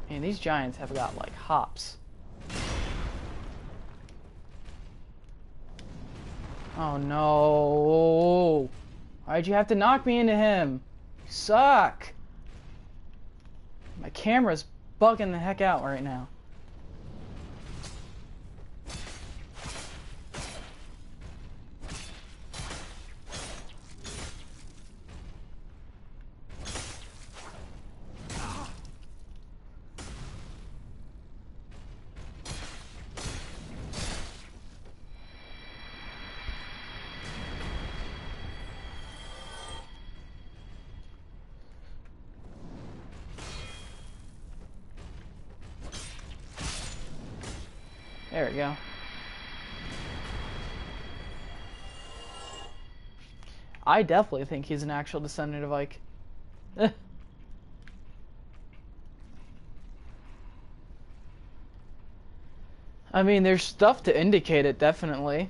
Man, these giants have got like hops. Oh no. Why'd you have to knock me into him? You suck. My camera's bugging the heck out right now. There we go. I definitely think he's an actual descendant of Ike. I mean, there's stuff to indicate it, definitely.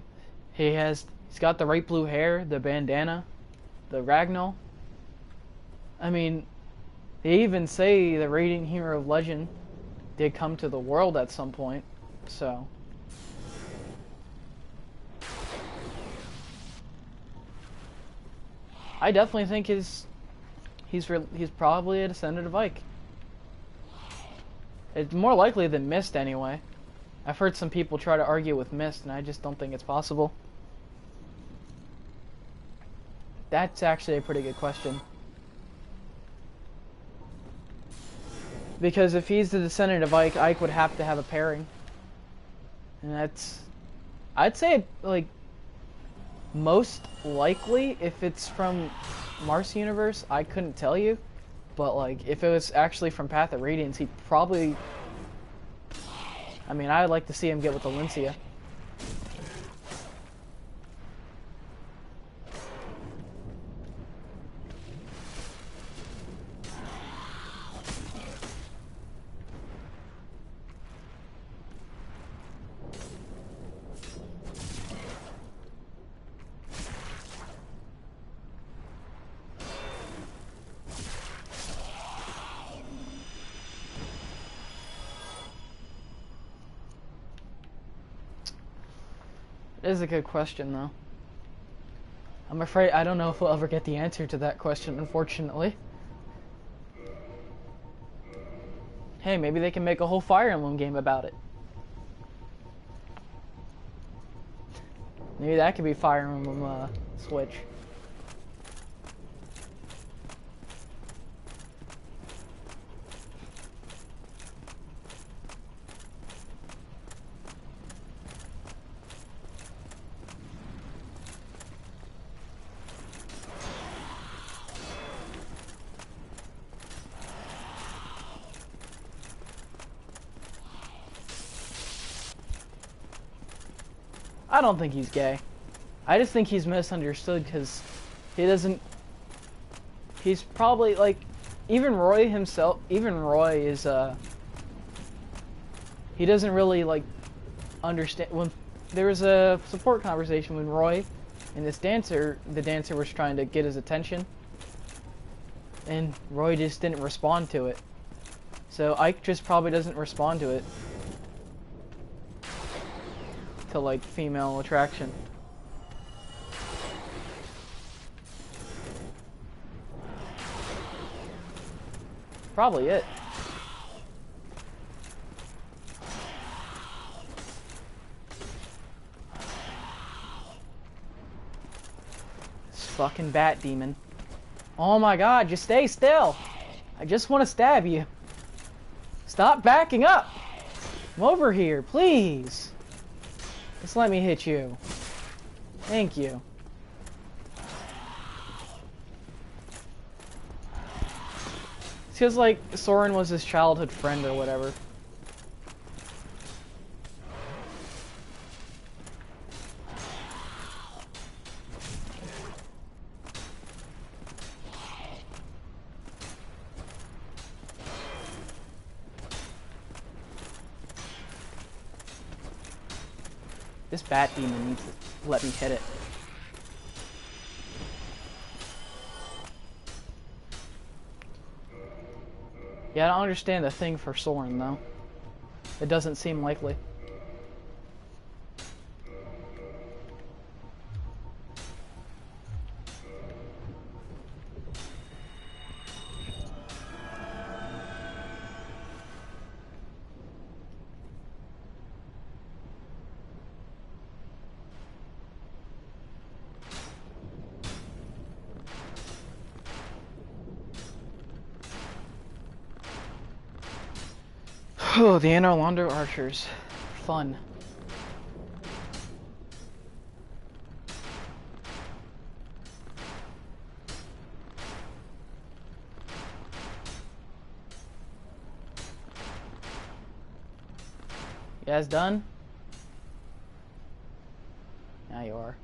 He's got the right blue hair, the bandana, the Ragnall. I mean, they even say the Radiant Hero of Legend did come to the world at some point, so... I definitely think he's probably a descendant of Ike. It's more likely than Mist, anyway. I've heard some people try to argue with Mist, and I just don't think it's possible. That's actually a pretty good question. Because if he's the descendant of Ike, Ike would have to have a pairing. And that's... I'd say, like... Most likely, if it's from Mars Universe, I couldn't tell you. But, like, if it was actually from Path of Radiance, he'd probably... I mean, I'd like to see him get with Valencia. It is a good question, though. I'm afraid I don't know if we'll ever get the answer to that question, unfortunately. Hey, maybe they can make a whole Fire Emblem game about it. Maybe that could be Fire Emblem Switch. I don't think he's gay. I just think he's misunderstood because he doesn't... He's probably, like... Even Roy himself... Even Roy is, he doesn't really, like, understand... When there was a support conversation when Roy and this dancer... The dancer was trying to get his attention. And Roy just didn't respond to it. So Ike just probably doesn't respond to it. To, like, female attraction. Probably it. This fucking bat demon. Oh my god, just stay still. I just want to stab you. Stop backing up. Come over here, please. Just let me hit you. Thank you. It's because, like, Soren was his childhood friend or whatever. This bat demon needs to let me hit it. Yeah, I don't understand the thing for Soren, though. It doesn't seem likely. Oh, the Anor Londo archers. Fun. You guys done? Now you are.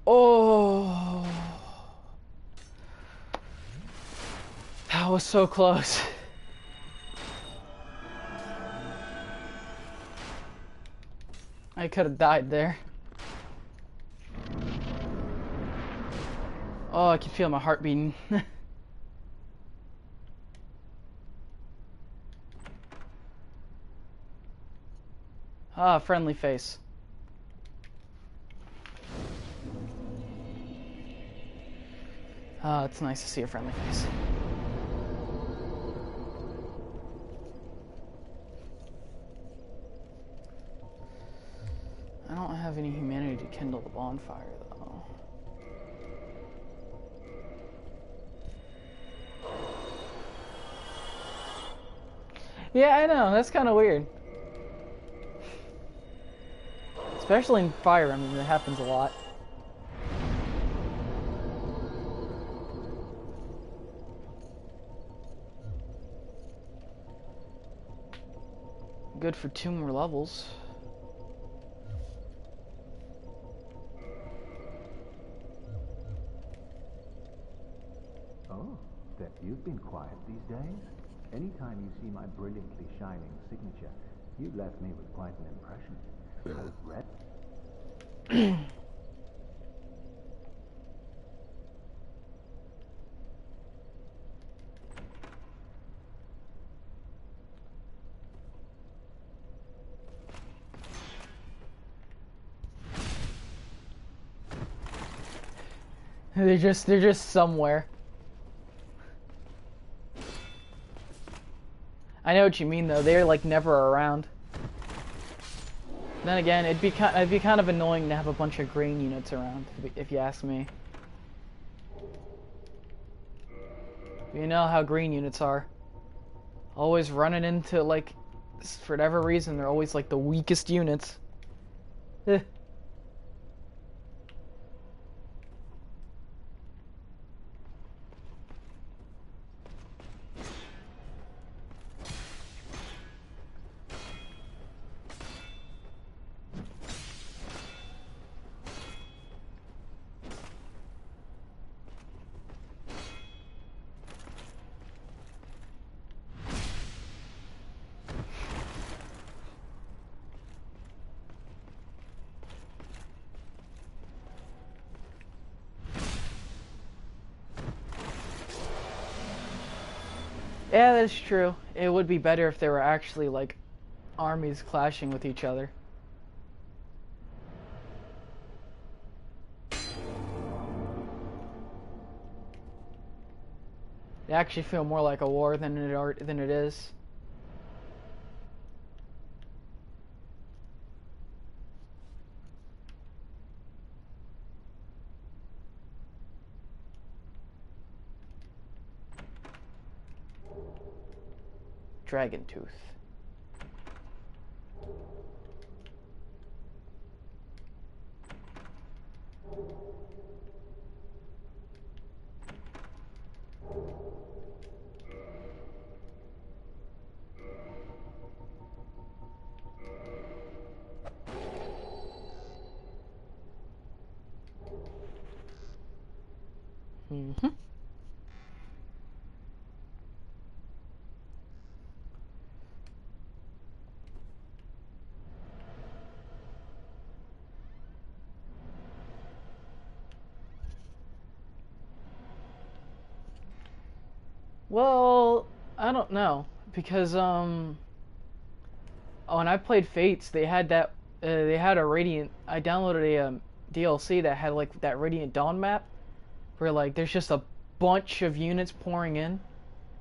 Oh, that was so close. could have died there. Oh, I can feel my heart beating. Ah, friendly face. Ah, it's nice to see a friendly face. I don't have any humanity to kindle the bonfire, though. Yeah, I know. That's kind of weird. Especially in Fire Emblem, it happens a lot. Good for 2 more levels. Oh, Steph, you've been quiet these days. Anytime you see my brilliantly shining signature, you've left me with quite an impression. Red? They're just somewhere. I know what you mean though. They're like never around. Then again, it'd be kind of annoying to have a bunch of green units around, if you ask me. You know how green units are. Always running into, like, for whatever reason, they're always like the weakest units. Eh. Yeah, that's true. It would be better if there were actually, like, armies clashing with each other. They actually feel more like a war than it is. Dragon Tooth. Mm-hmm. Well, I don't know because when I played Fates, they had they had a Radiant. I downloaded a DLC that had like that Radiant Dawn map, where like there's just a bunch of units pouring in.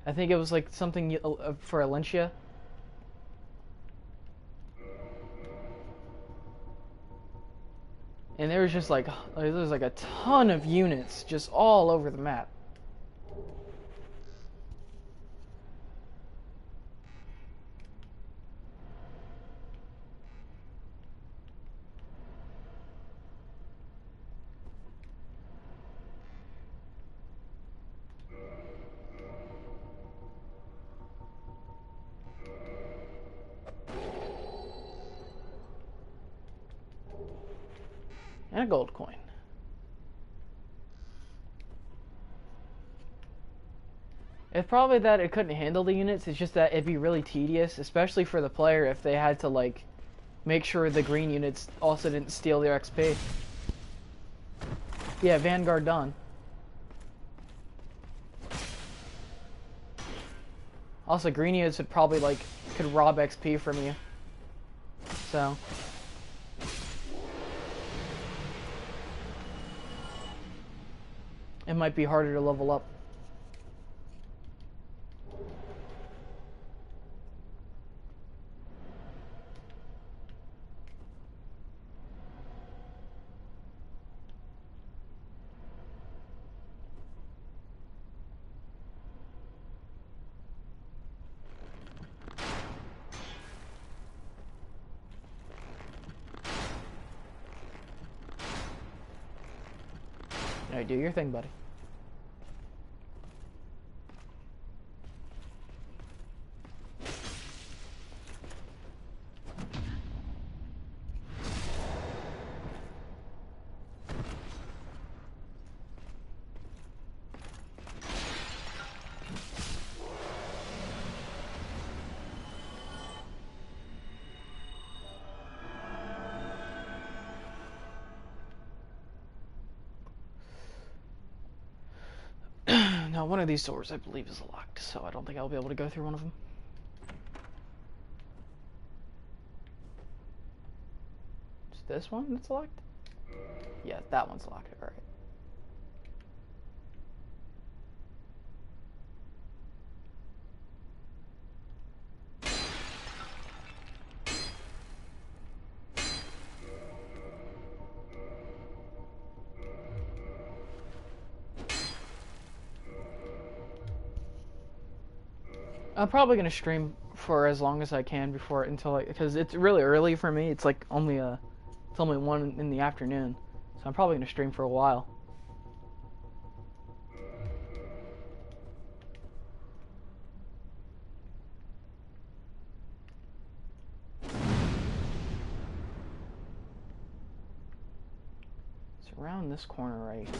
I think it was like something for Alencia. And there was just like there was like a ton of units just all over the map. And a gold coin. It's probably that it couldn't handle the units, it's just that it'd be really tedious, especially for the player if they had to like make sure the green units also didn't steal their XP. Yeah, Vanguard done. Also, green units would probably, like, could rob XP from you. So. It might be harder to level up. Alright, do your thing, buddy. Now, one of these doors, I believe, is locked, so I don't think I'll be able to go through one of them. Is this one that's locked? Yeah, that one's locked. All right. I'm probably gonna stream for as long as I can because it's really early for me. It's like only 1 in the afternoon, so I'm probably gonna stream for a while. It's around this corner right here.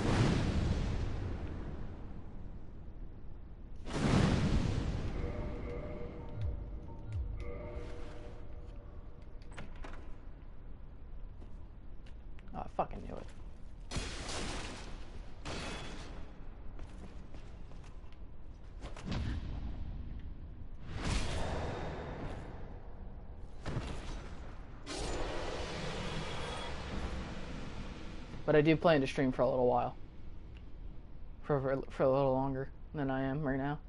Oh, I fucking knew it. But I do plan to stream for a little while. For a little longer than I am right now.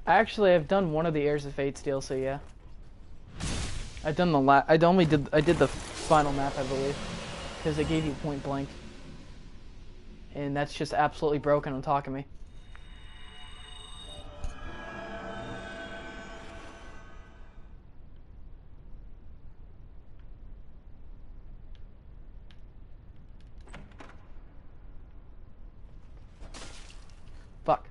Actually, I've done one of the Heirs of Fate's DLC, yeah. I've done the I did the final map, I believe, because it gave you point blank, and that's just absolutely broken on talking to me. Fuck.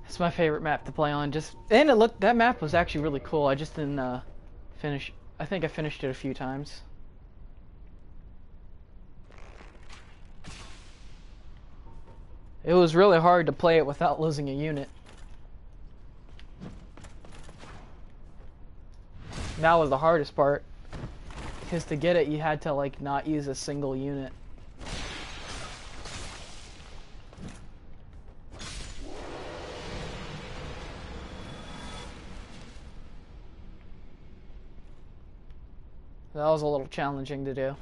It's my favorite map to play on. That map was actually really cool. I just didn't finish. I think I finished it a few times. It was really hard to play it without losing a unit. That was the hardest part. Because to get it, you had to, like, not use a single unit. That was a little challenging to do.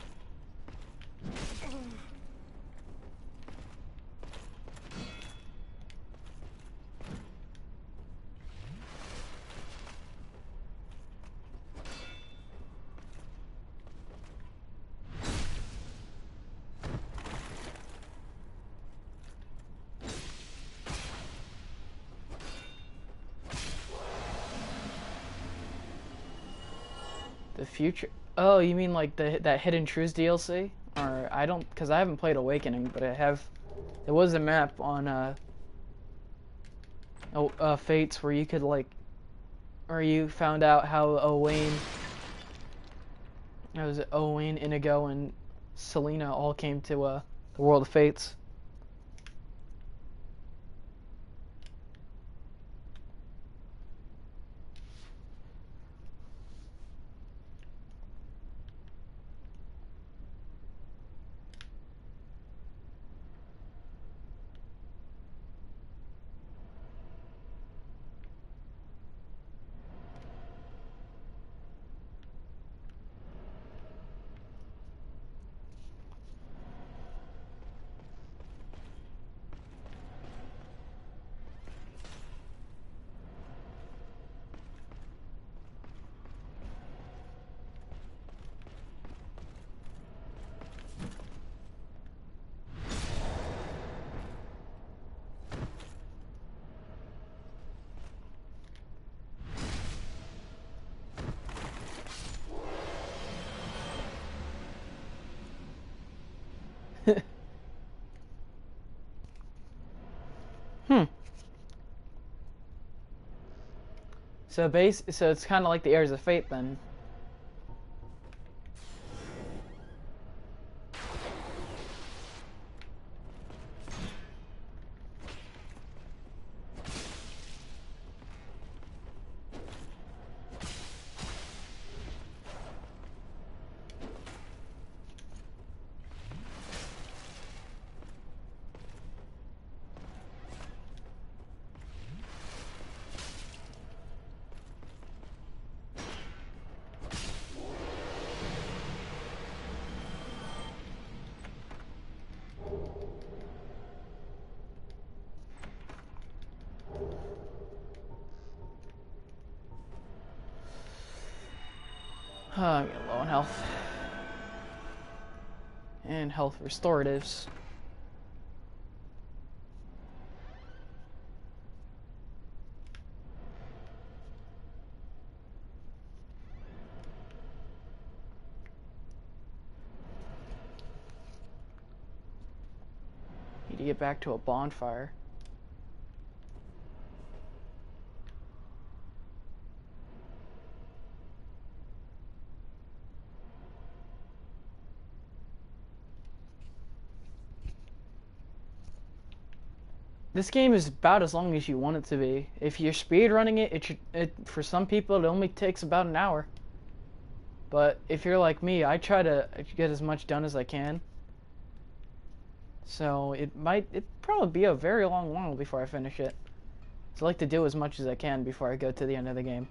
The future. Oh, you mean like that Hidden Truths DLC? Or I don't, because I haven't played Awakening, but I have. There was a map on Fates where you could like, or you found out how Owain, Inigo, and Selena all came to the world of Fates. So it's kind of like the Heirs of Fate then. Oh, I'm getting low on health. And health restoratives. Need to get back to a bonfire. This game is about as long as you want it to be. If you're speed running it, for some people it only takes about an hour. But if you're like me, I try to get as much done as I can. So it probably be a very long while before I finish it. So I like to do as much as I can before I go to the end of the game.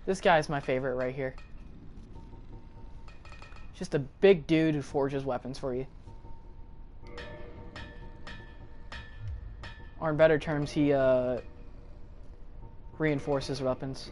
This guy's my favorite right here. Just a big dude who forges weapons for you. Or in better terms, he reinforces weapons.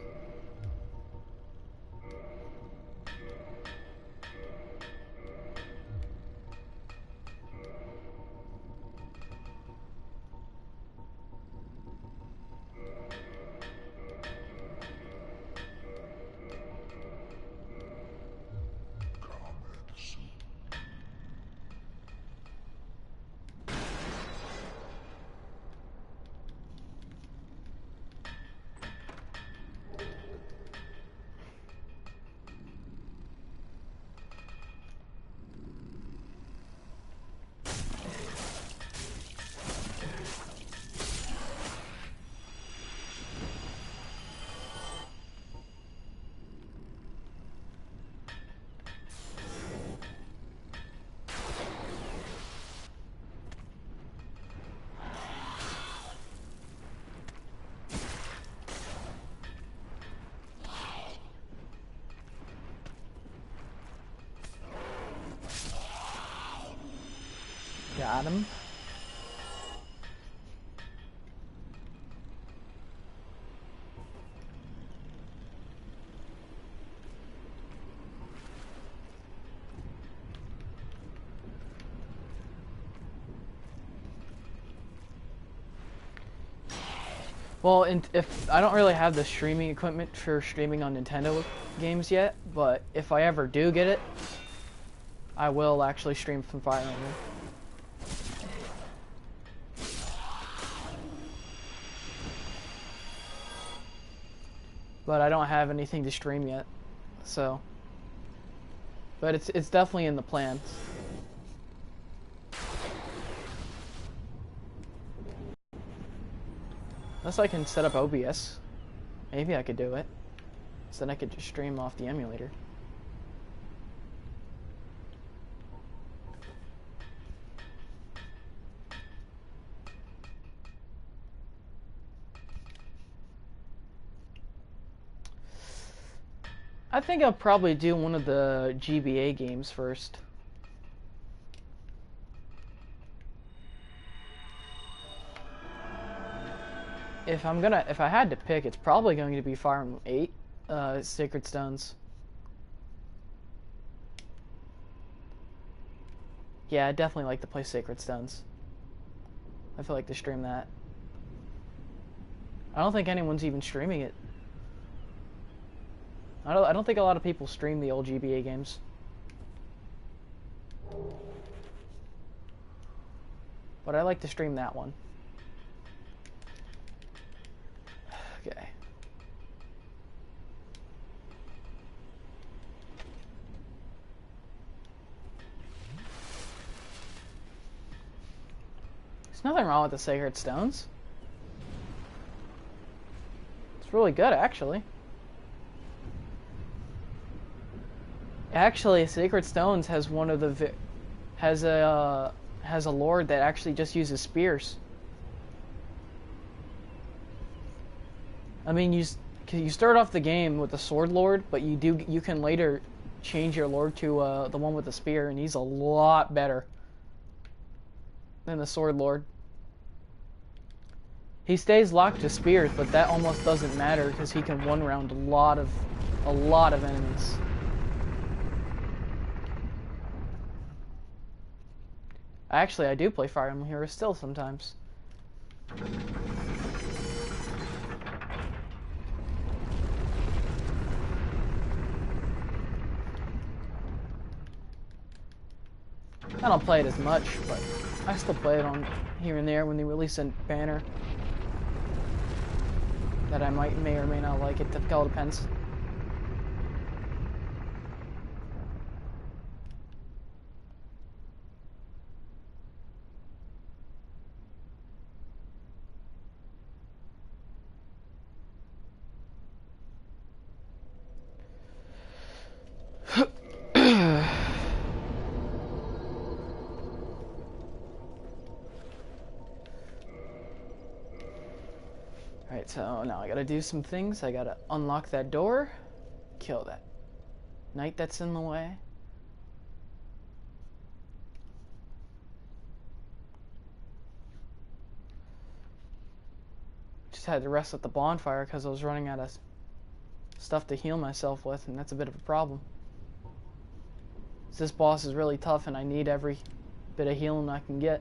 Got him. Well, if I don't really have the streaming equipment for streaming on Nintendo games yet, but if I ever do get it, I will actually stream from Fire Emblem. But I don't have anything to stream yet, so. But it's definitely in the plans. Unless I can set up OBS, maybe I could do it. So then I could just stream off the emulator. I think I'll probably do one of the GBA games first. If I had to pick, it's probably going to be Fire Emblem 8, Sacred Stones. Yeah, I'd definitely like to play Sacred Stones. I feel like to stream that. I don't think anyone's even streaming it. I don't think a lot of people stream the old GBA games. But I like to stream that one. Okay. There's nothing wrong with the Sacred Stones. It's really good, actually. Actually, Sacred Stones has one of the has a lord that actually just uses spears. I mean, you start off the game with the sword lord, but you can later change your lord to the one with the spear, and he's a lot better than the sword lord. He stays locked to spears, but that almost doesn't matter because he can one round a lot of enemies. Actually, I do play Fire Emblem Heroes still sometimes. I don't play it as much, but I still play it on here and there when they release a banner that I may or may not like. It all depends. Alright, so now I gotta do some things. I gotta unlock that door, kill that knight that's in the way. Just had to rest at the bonfire because I was running out of stuff to heal myself with, and that's a bit of a problem. This boss is really tough, and I need every bit of healing I can get.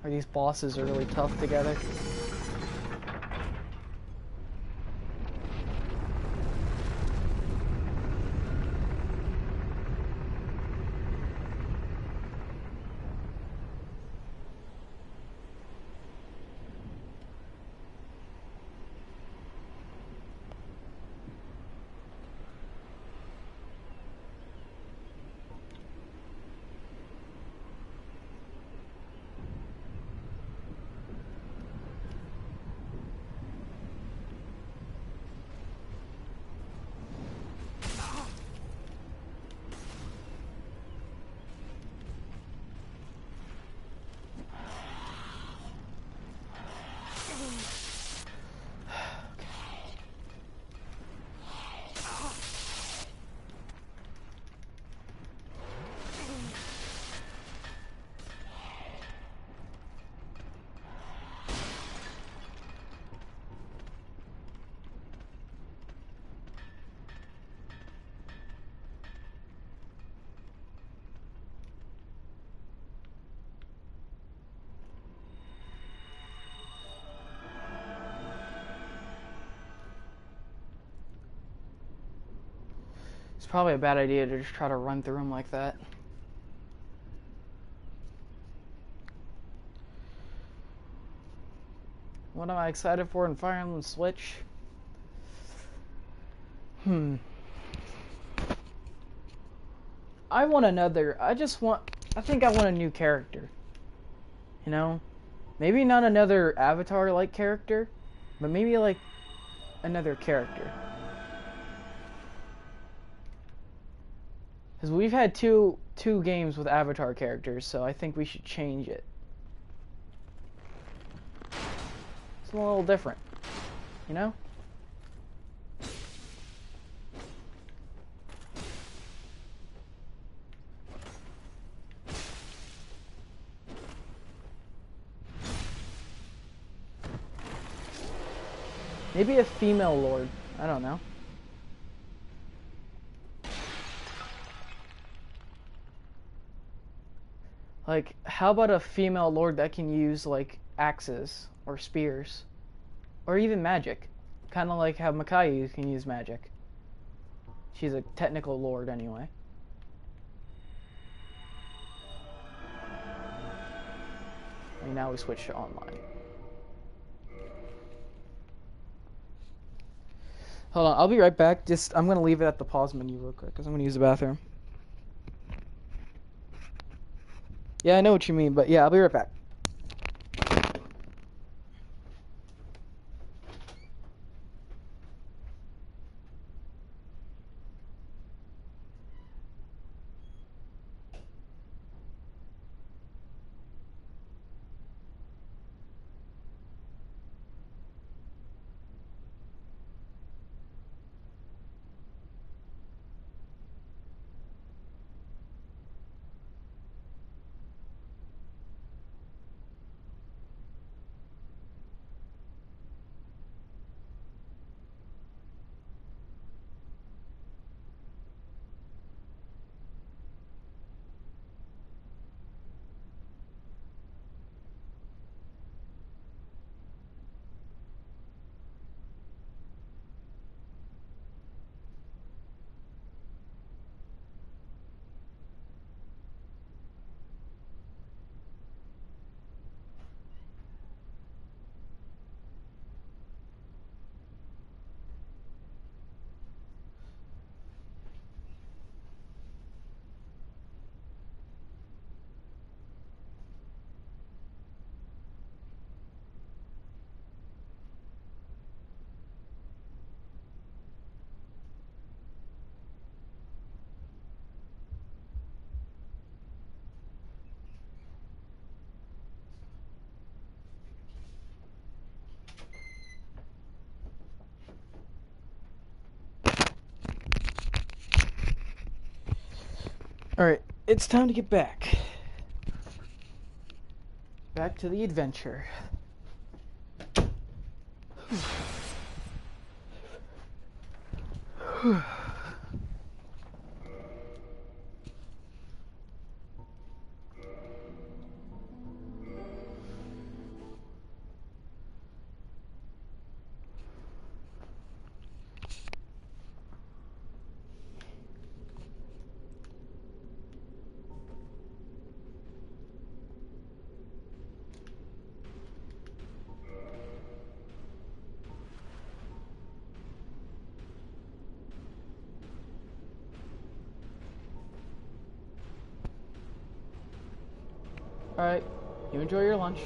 Or these bosses are really tough together. probably a bad idea to just try to run through them like that. What am I excited for in Fire Emblem Switch? I want another. I think I want a new character. You know? Maybe not another Avatar-like character, but maybe like another character. Because we've had two games with Avatar characters, so I think we should change it. It's a little different, you know? Maybe a female lord. I don't know. Like, how about a female lord that can use, like, axes or spears? Or even magic. Kind of like how Makayu can use magic. She's a technical lord anyway. I mean, now we switch to online. Hold on, I'll be right back. I'm gonna leave it at the pause menu real quick because I'm gonna use the bathroom. Yeah, I know what you mean, but yeah, I'll be right back. Alright, it's time to get back. Back to the adventure. Alright, you enjoy your lunch.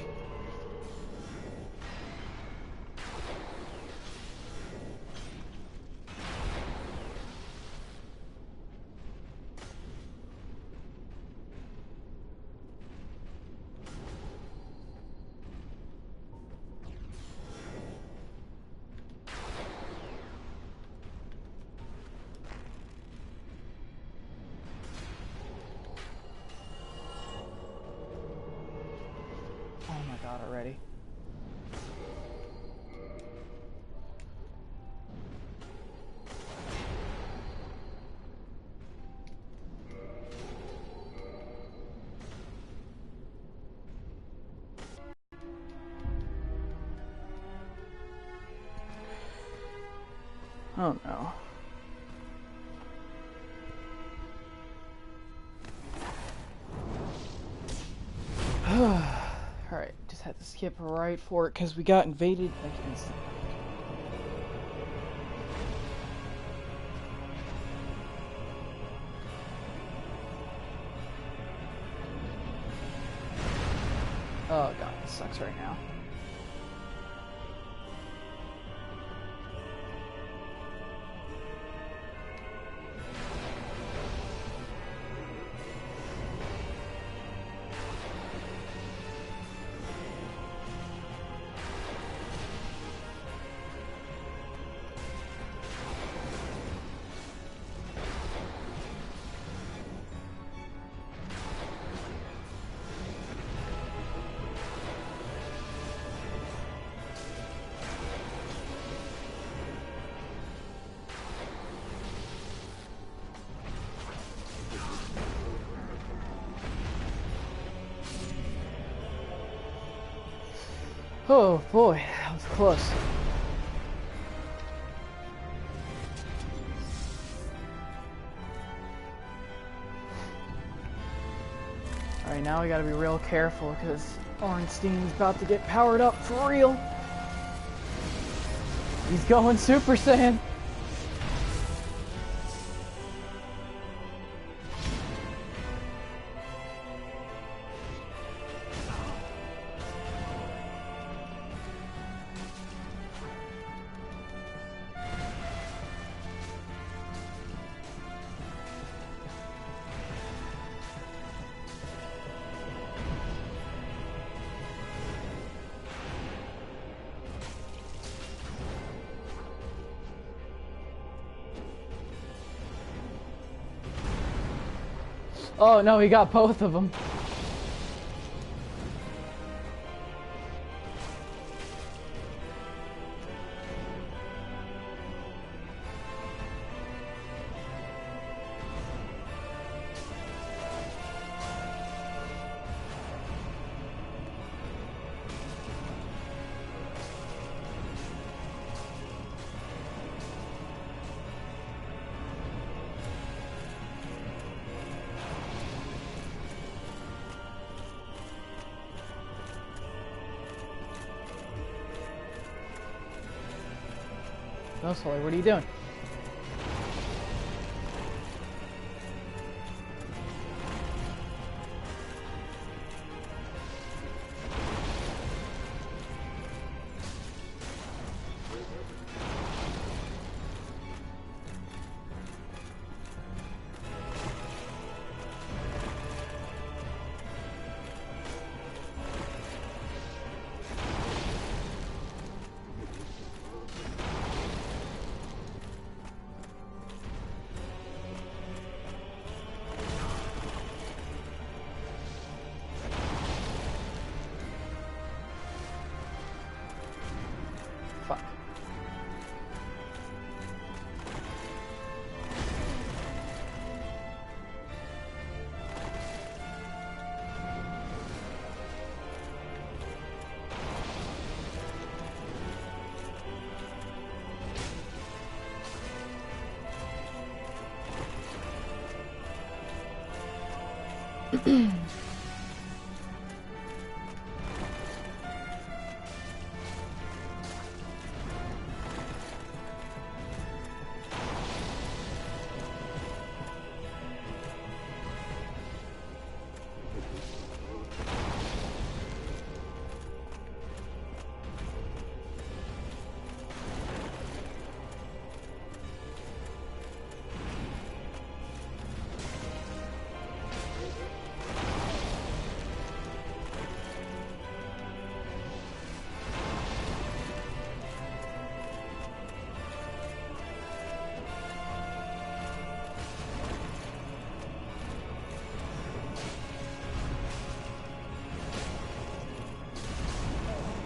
Oh my god, already. Oh no. skip right for it because we got invaded like instantly. Oh god, this sucks right now. Oh boy, that was close. Alright, now we gotta be real careful because Ornstein's about to get powered up for real. He's going Super Saiyan. Oh no, he got both of them. No, Sully, what are you doing? Fuck.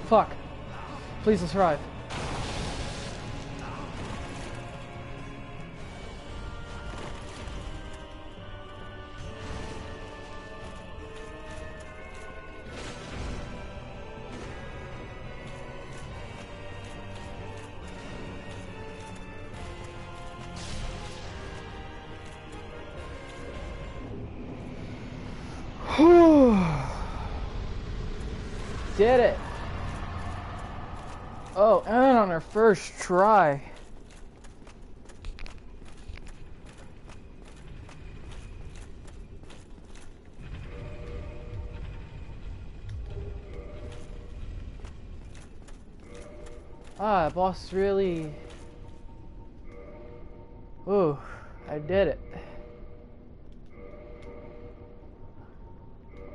Fuck. Please, let's survive. did it! Oh, and on our first try. Ah, boss really... Ooh, I did it.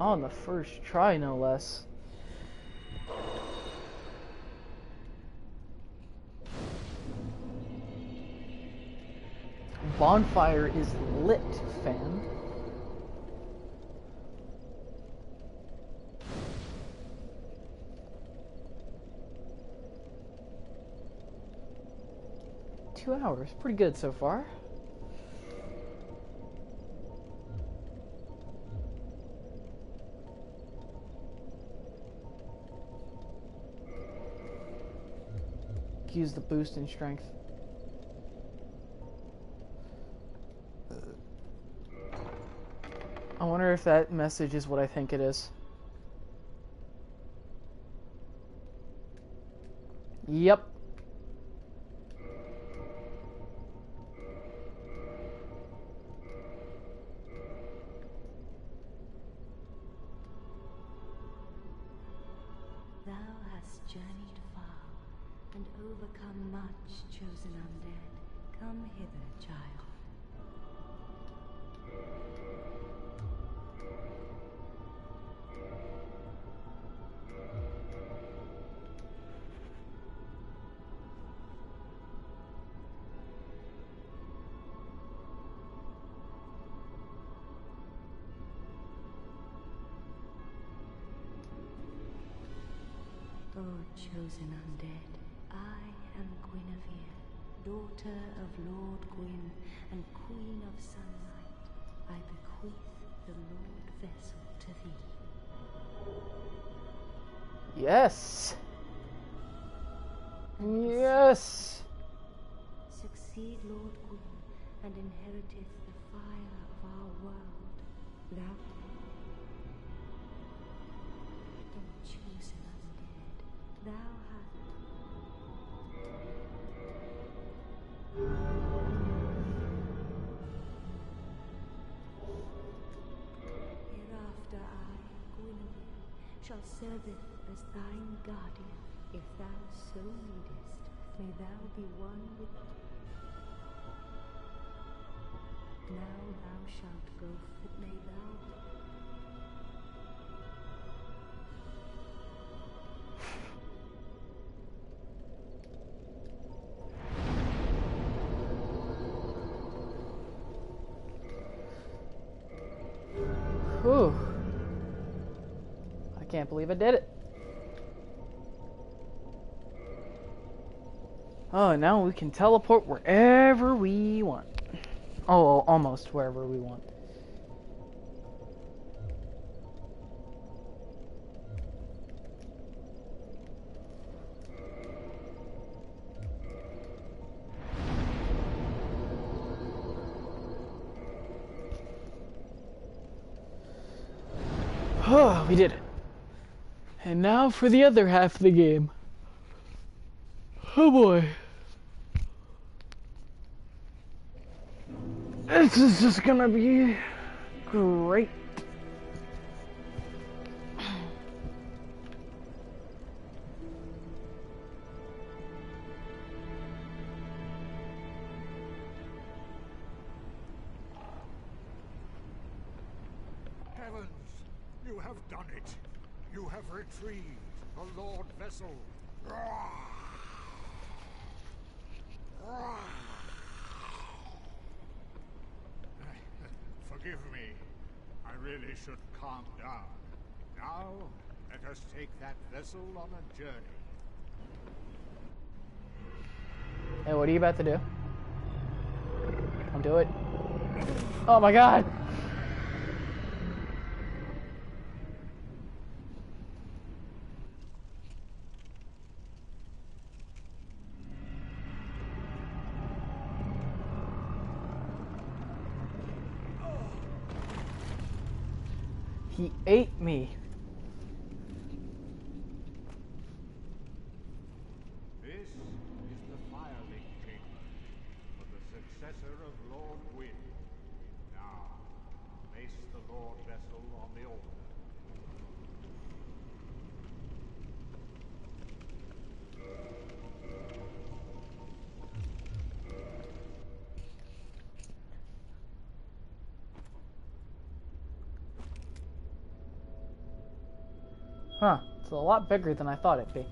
On the first try, no less. Bonfire is lit, fam. Two hours, pretty good so far. Use the boost in strength. I wonder if that message is what I think it is. Yep. Thou hast journeyed far and overcome much, chosen undead. Come hither, child. O chosen undead, I am Guinevere, daughter of Lord Gwyn and Queen of Sunlight. I bequeath the Lord Vessel to thee. Yes. Yes. Succeed Lord Gwyn and inheriteth the fire of our world. Thou, O chosen undead, thou hast... Hereafter I, Guinevere, shall serveth as thine guardian. If thou so needest, may thou be one with me. Now thou shalt go, may thou... Whew. I can't believe I did it. Oh, now we can teleport wherever we want. Oh, almost wherever we want. Oh, we did it. And now for the other half of the game. Oh boy. This is just gonna be great. Heavens, you have done it. You have retrieved the Lord Vessel. Forgive me. I really should calm down. Now, let us take that vessel on a journey. Hey, what are you about to do? Don't do it. Oh my god! He ate me. successor of Lord Gwyn. Now, place the Lord vessel on the altar. Huh, it's a lot bigger than I thought it'd be.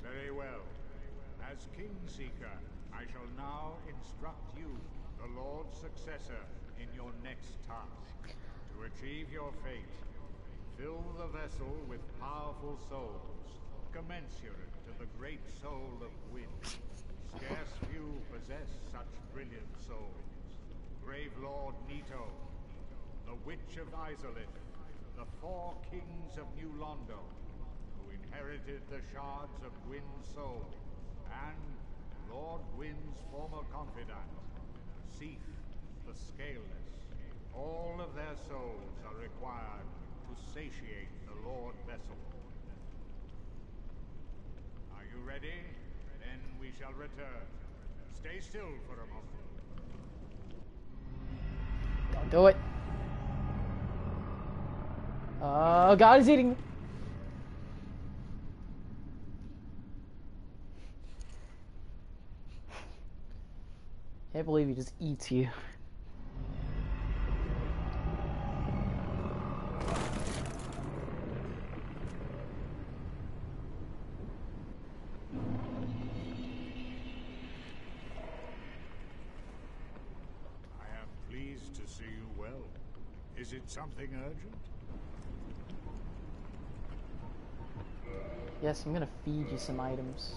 Very well. As Kingseeker, I shall now instruct you, the Lord's successor, in your next task. To achieve your fate, fill the vessel with powerful souls, commensurate to the great soul of Gwyn. Scarce few possess such brilliant souls. Brave Lord Nito, the Witch of Izalith, the 4 kings of New Londo, who inherited the shards of Gwyn's soul, and Lord Gwyn's former confidant, Seath the Scaleless. All of their souls are required to satiate the Lord Vessel. Are you ready? Then we shall return. Stay still for a moment. Don't do it. Oh, God is eating me. Can't believe he just eats you. I am pleased to see you well. Is it something urgent? Yes, I'm gonna feed you some items.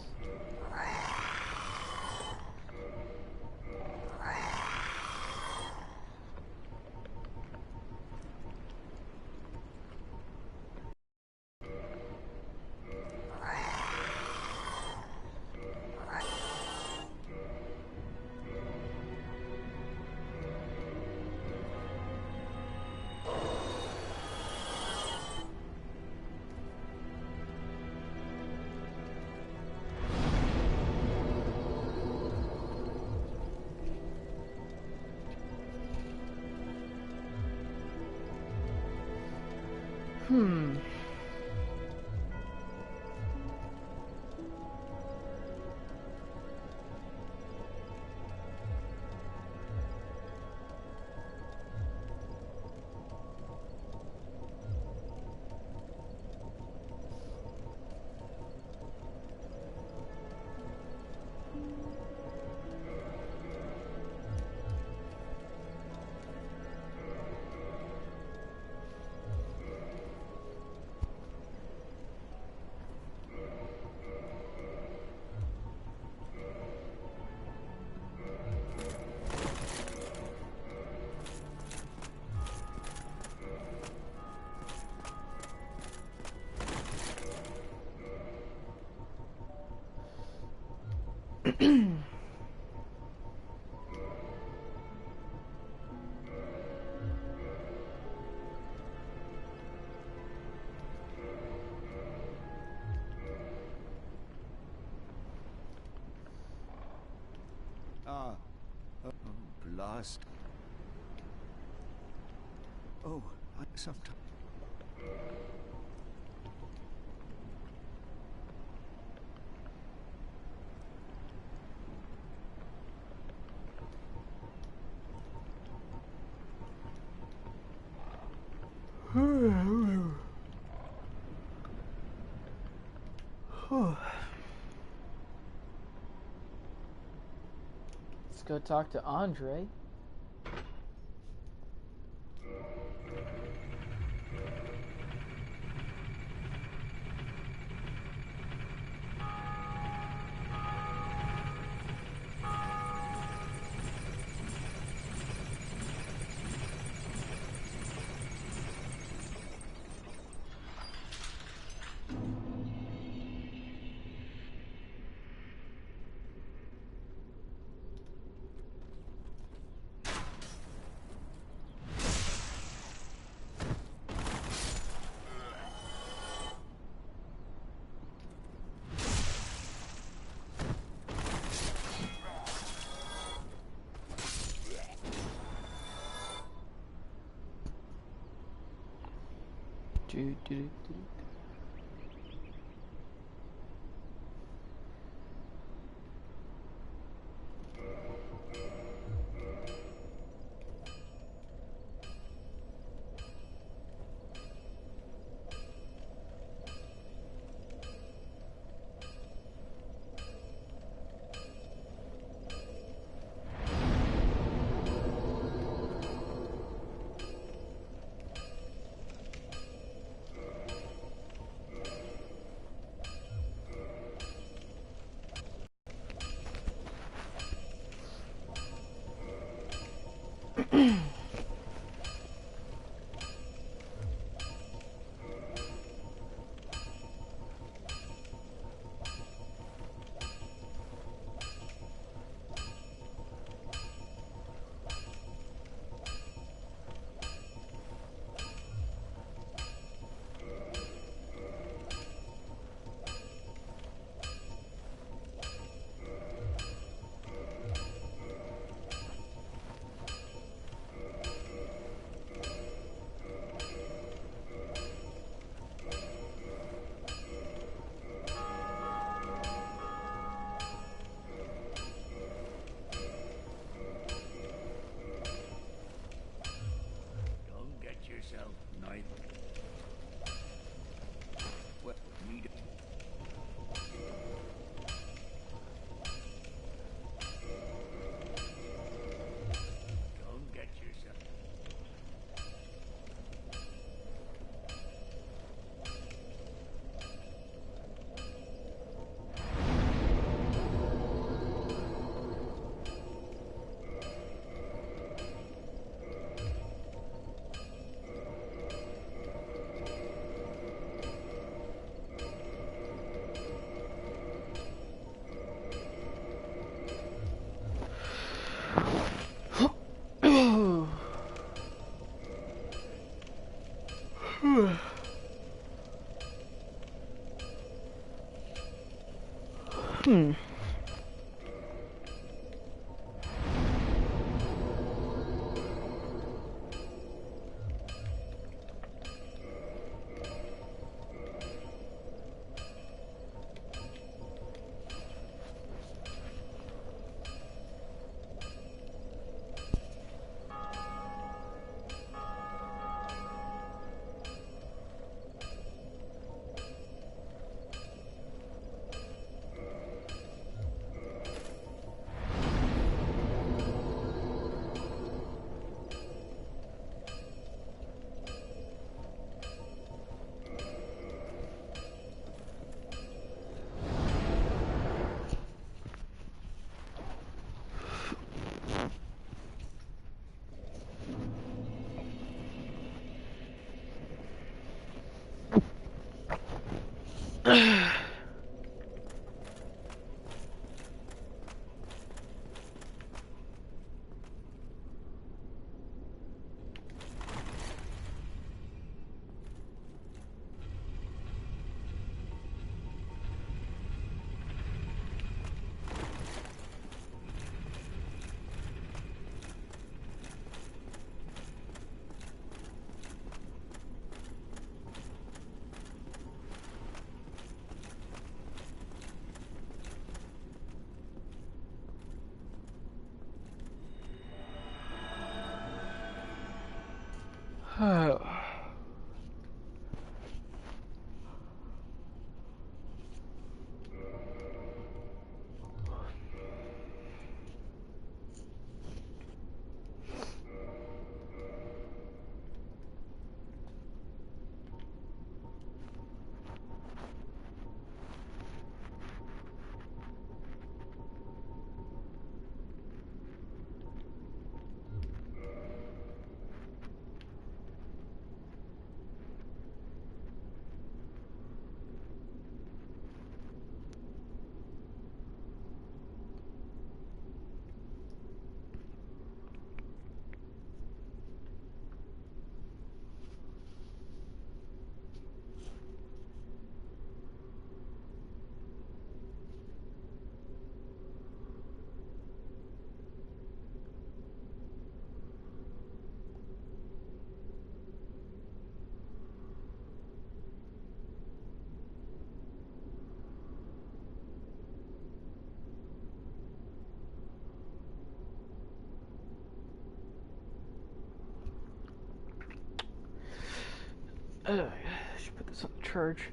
Blast. Oh, I sometimes... go talk to Andre. Oh. Should put this on the charge.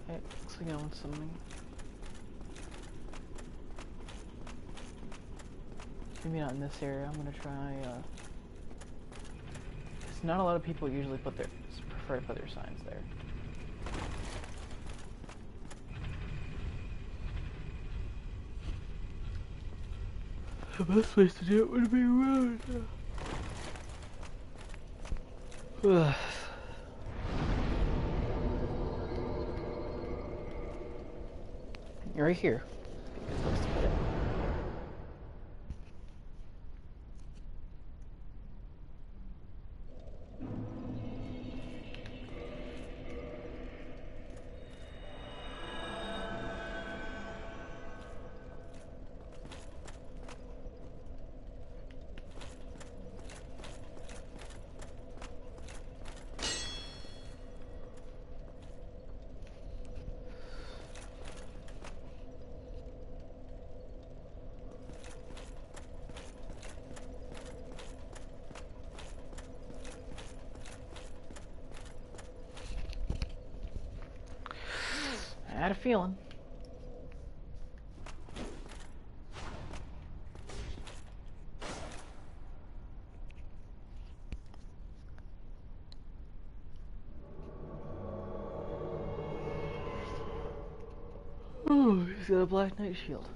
Okay, looks like I want something. Maybe not in this area. I'm gonna try, it's not a lot of people usually prefer to put their signs there. The best place to do it would be around. Right here. Good place to put it. I had a feeling. Oh, he's got a Black Knight shield.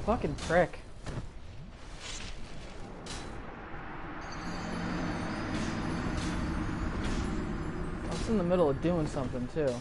Fucking prick. I was in the middle of doing something too.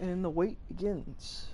And the wait begins.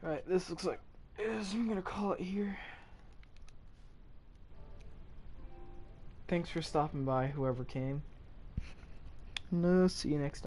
Alright, this looks like I'm gonna call it here. Thanks for stopping by, whoever came. No, see you next time.